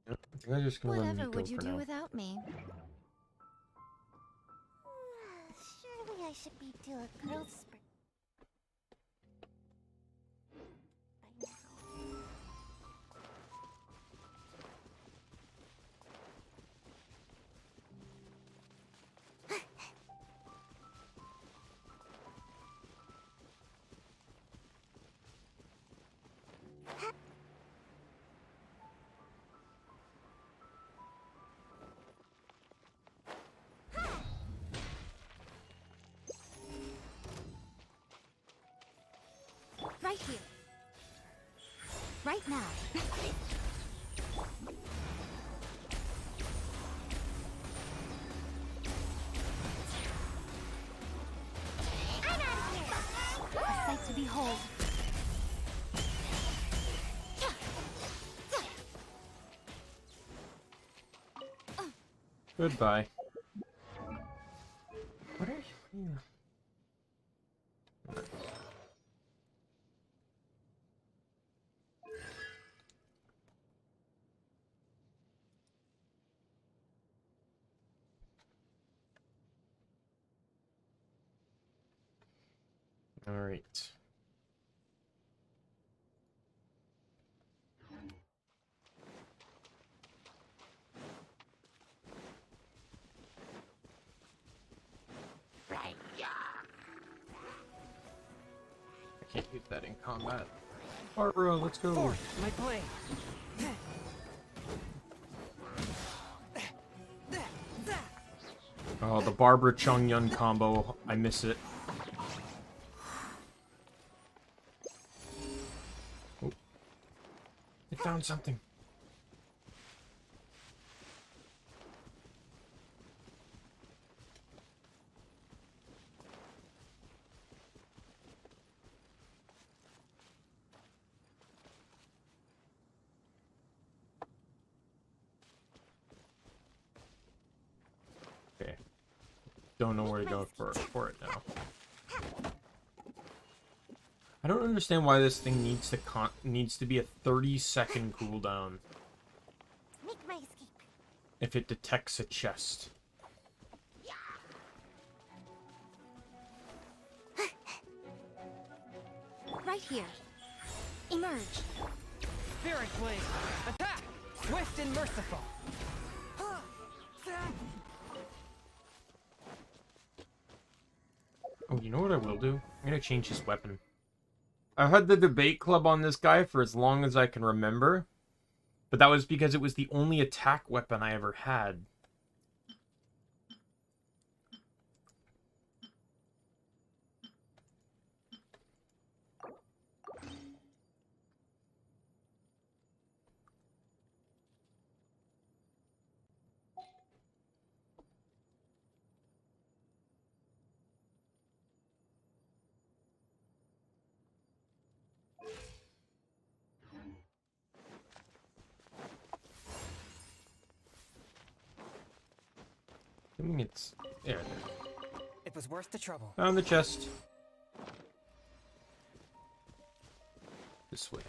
I think I'm just gonna let Whatever Miko would you for do now. without me? Surely I should be due a growth spurt by now. Right here. Right now. I'm out of here. A sight to behold. Goodbye. What are you? All right. I can't use that in combat. Barbara, let's go. Forth, my blade. Oh, the Barbara Chung Yun combo. I miss it. Oh. I found something. Okay. Don't know where to go for it now. I don't understand why this thing needs to be a 30-second cooldown Make my escape. if it detects a chest. Right here. Emerge. Spirit blade. Attack. Swift and merciful. Oh, you know what I will do? I'm gonna change his weapon. I've had the debate club on this guy for as long as I can remember, but that was because it was the only attack weapon I ever had. I think it's there. It was worth the trouble. Found the chest. This way.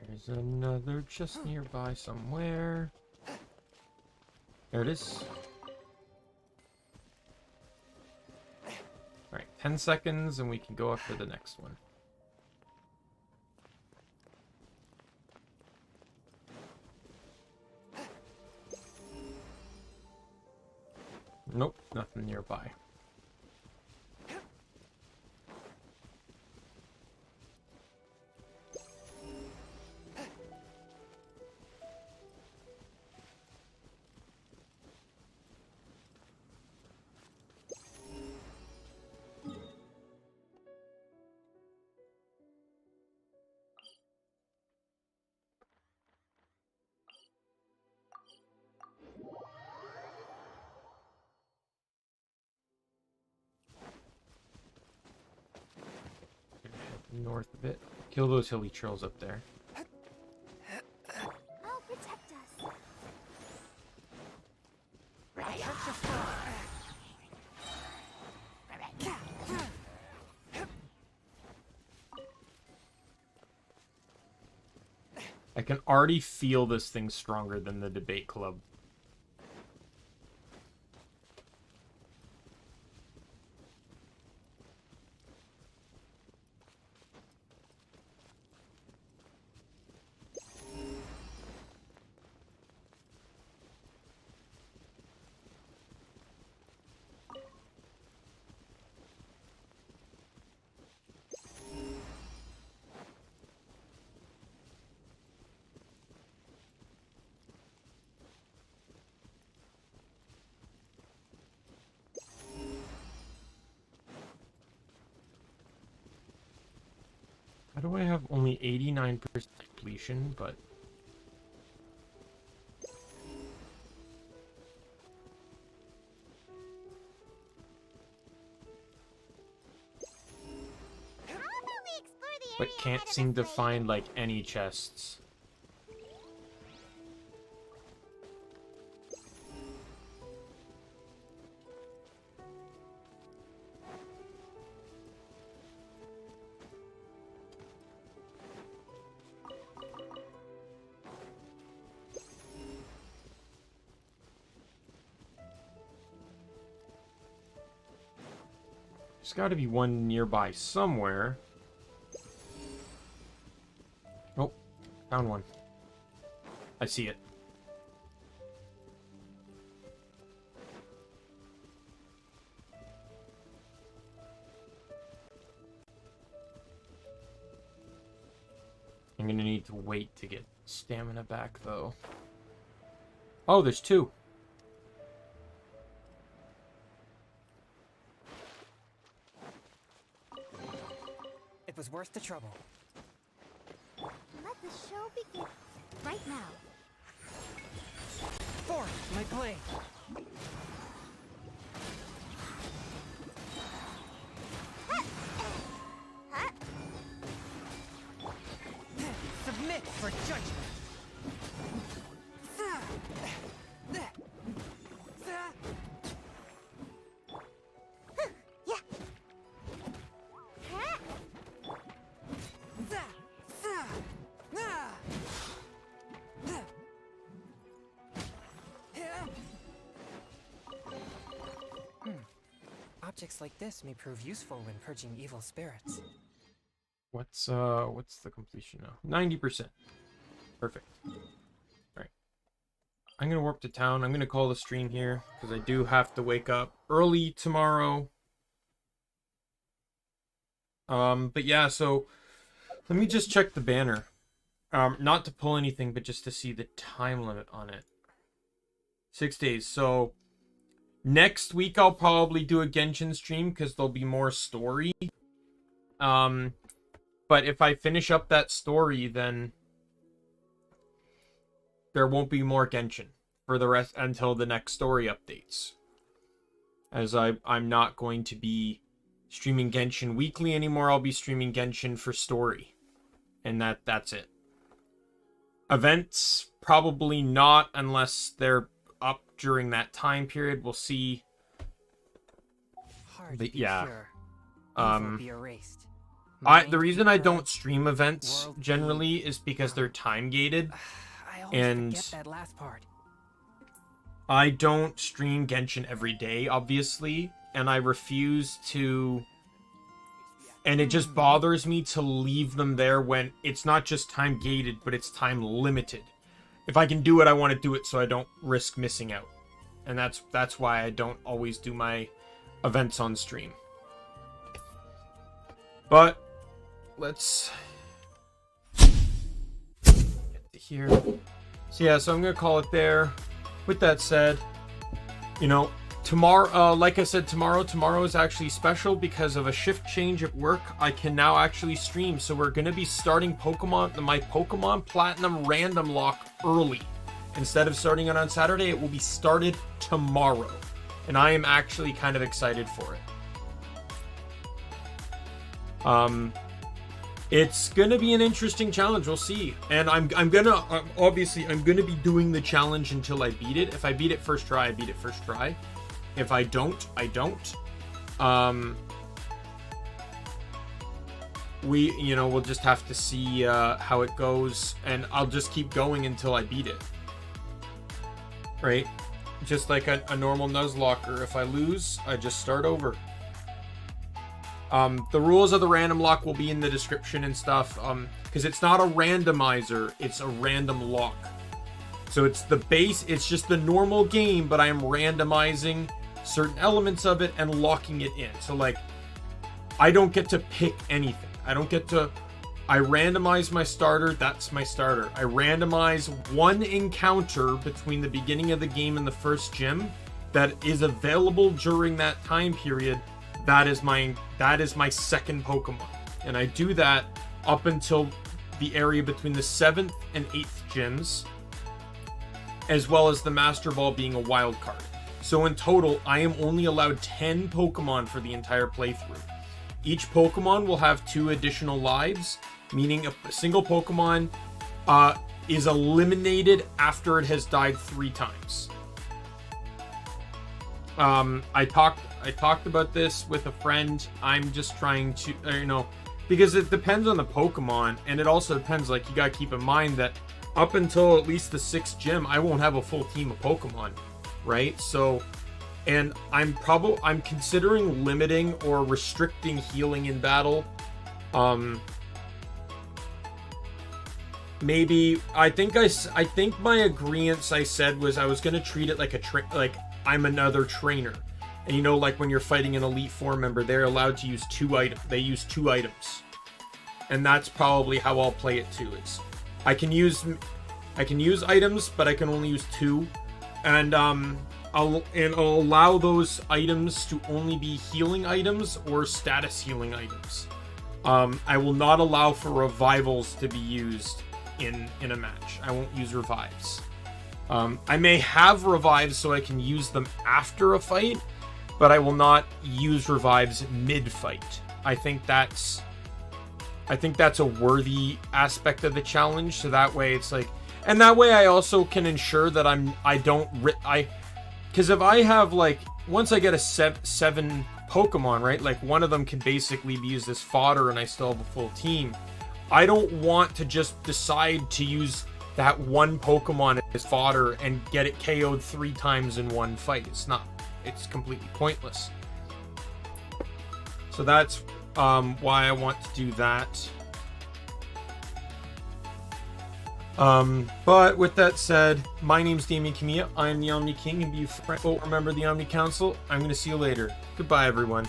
There's another chest nearby somewhere. There it is. Alright, 10 seconds and we can go after the next one. Nope, nothing nearby. North of it. Kill those hilly trolls up there. I'll protect us. I can already feel this thing stronger than the debate club. How do I have only 89% completion, but... But can't seem to find, like, any chests. There's got to be one nearby somewhere. Oh, found one. I see it. I'm gonna need to wait to get stamina back, though. Oh, there's two. It was worth the trouble. Let the show begin. Right now. Forth, my blade! Submit for judgment! Objects like this may prove useful when purging evil spirits. What's the completion now? 90%. Perfect. Alright. I'm gonna warp to town. I'm gonna call the stream here, because I do have to wake up early tomorrow. But yeah, so let me just check the banner. Not to pull anything, but just to see the time limit on it. 6 days. So next week I'll probably do a Genshin stream because there'll be more story. But if I finish up that story, then there won't be more Genshin for the rest until the next story updates. As I'm not going to be streaming Genshin weekly anymore. I'll be streaming Genshin for story. And that's it. Events, probably not unless they're up during that time period. We'll see. Hard But to be yeah. pure. Evil be erased. The Mind reason be I pure. don't stream events World be generally is because they're time gated. I always And forget that last part. I don't stream Genshin every day, obviously, and I refuse to. And it just bothers me to leave them there when it's not just time gated, but it's time limited. If I can do it, I want to do it so I don't risk missing out. And that's why I don't always do my events on stream. But let's get to here. So yeah, so I'm gonna call it there. With that said, you know, tomorrow, like I said, tomorrow is actually special because of a shift change at work. I can now actually stream, so we're gonna be starting my Pokemon Platinum random lock early. Instead of starting it on Saturday, it will be started tomorrow, and I am actually kind of excited for it. It's gonna be an interesting challenge. We'll see, and I'm gonna be doing the challenge until I beat it. If I beat it first try, I beat it first try. If I don't, I don't. We'll just have to see how it goes, and I'll just keep going until I beat it. Right? Just like a normal Nuzlocker. If I lose, I just start over. The rules of the random lock will be in the description and stuff, because it's not a randomizer, it's a random lock. So it's the base, it's just the normal game, but I am randomizing certain elements of it and locking it in. So like, I don't get to pick anything. I randomize my starter, that's my starter. I randomize one encounter between the beginning of the game and the first gym that is available during that time period. That is my second Pokemon. And I do that up until the area between the 7th and 8th gyms, as well as the Master Ball being a wild card. So in total, I am only allowed 10 Pokemon for the entire playthrough. Each Pokemon will have 2 additional lives, meaning a single Pokemon is eliminated after it has died 3 times. I talked about this with a friend. I'm just trying to, because it depends on the Pokemon, and it also depends, like, you gotta keep in mind that up until at least the 6th gym, I won't have a full team of Pokemon, right? So, and I'm considering limiting or restricting healing in battle. Maybe, I think my agreeance I said was I was gonna treat it like I'm another trainer. And like when you're fighting an Elite Four member, they're allowed to use 2 items. They use 2 items. And that's probably how I'll play it too. I can use items, but I can only use 2. And I'll allow those items to only be healing items or status healing items. I will not allow for revivals to be used in a match. I won't use revives. I may have revives so I can use them after a fight, but I will not use revives mid-fight. I think that's a worthy aspect of the challenge. So that way it's like, and that way I also can ensure that because if I have, like, once I get a 7 Pokemon, right, like one of them can basically be used as fodder and I still have a full team. I don't want to just decide to use that one Pokemon as fodder and get it KO'd 3 times in one fight. It's completely pointless. So that's why I want to do that. But with that said, my name's Daimien Kamiya. I'm the Omni King, and be a member of the Omni Council. I'm going to see you later. Goodbye, everyone.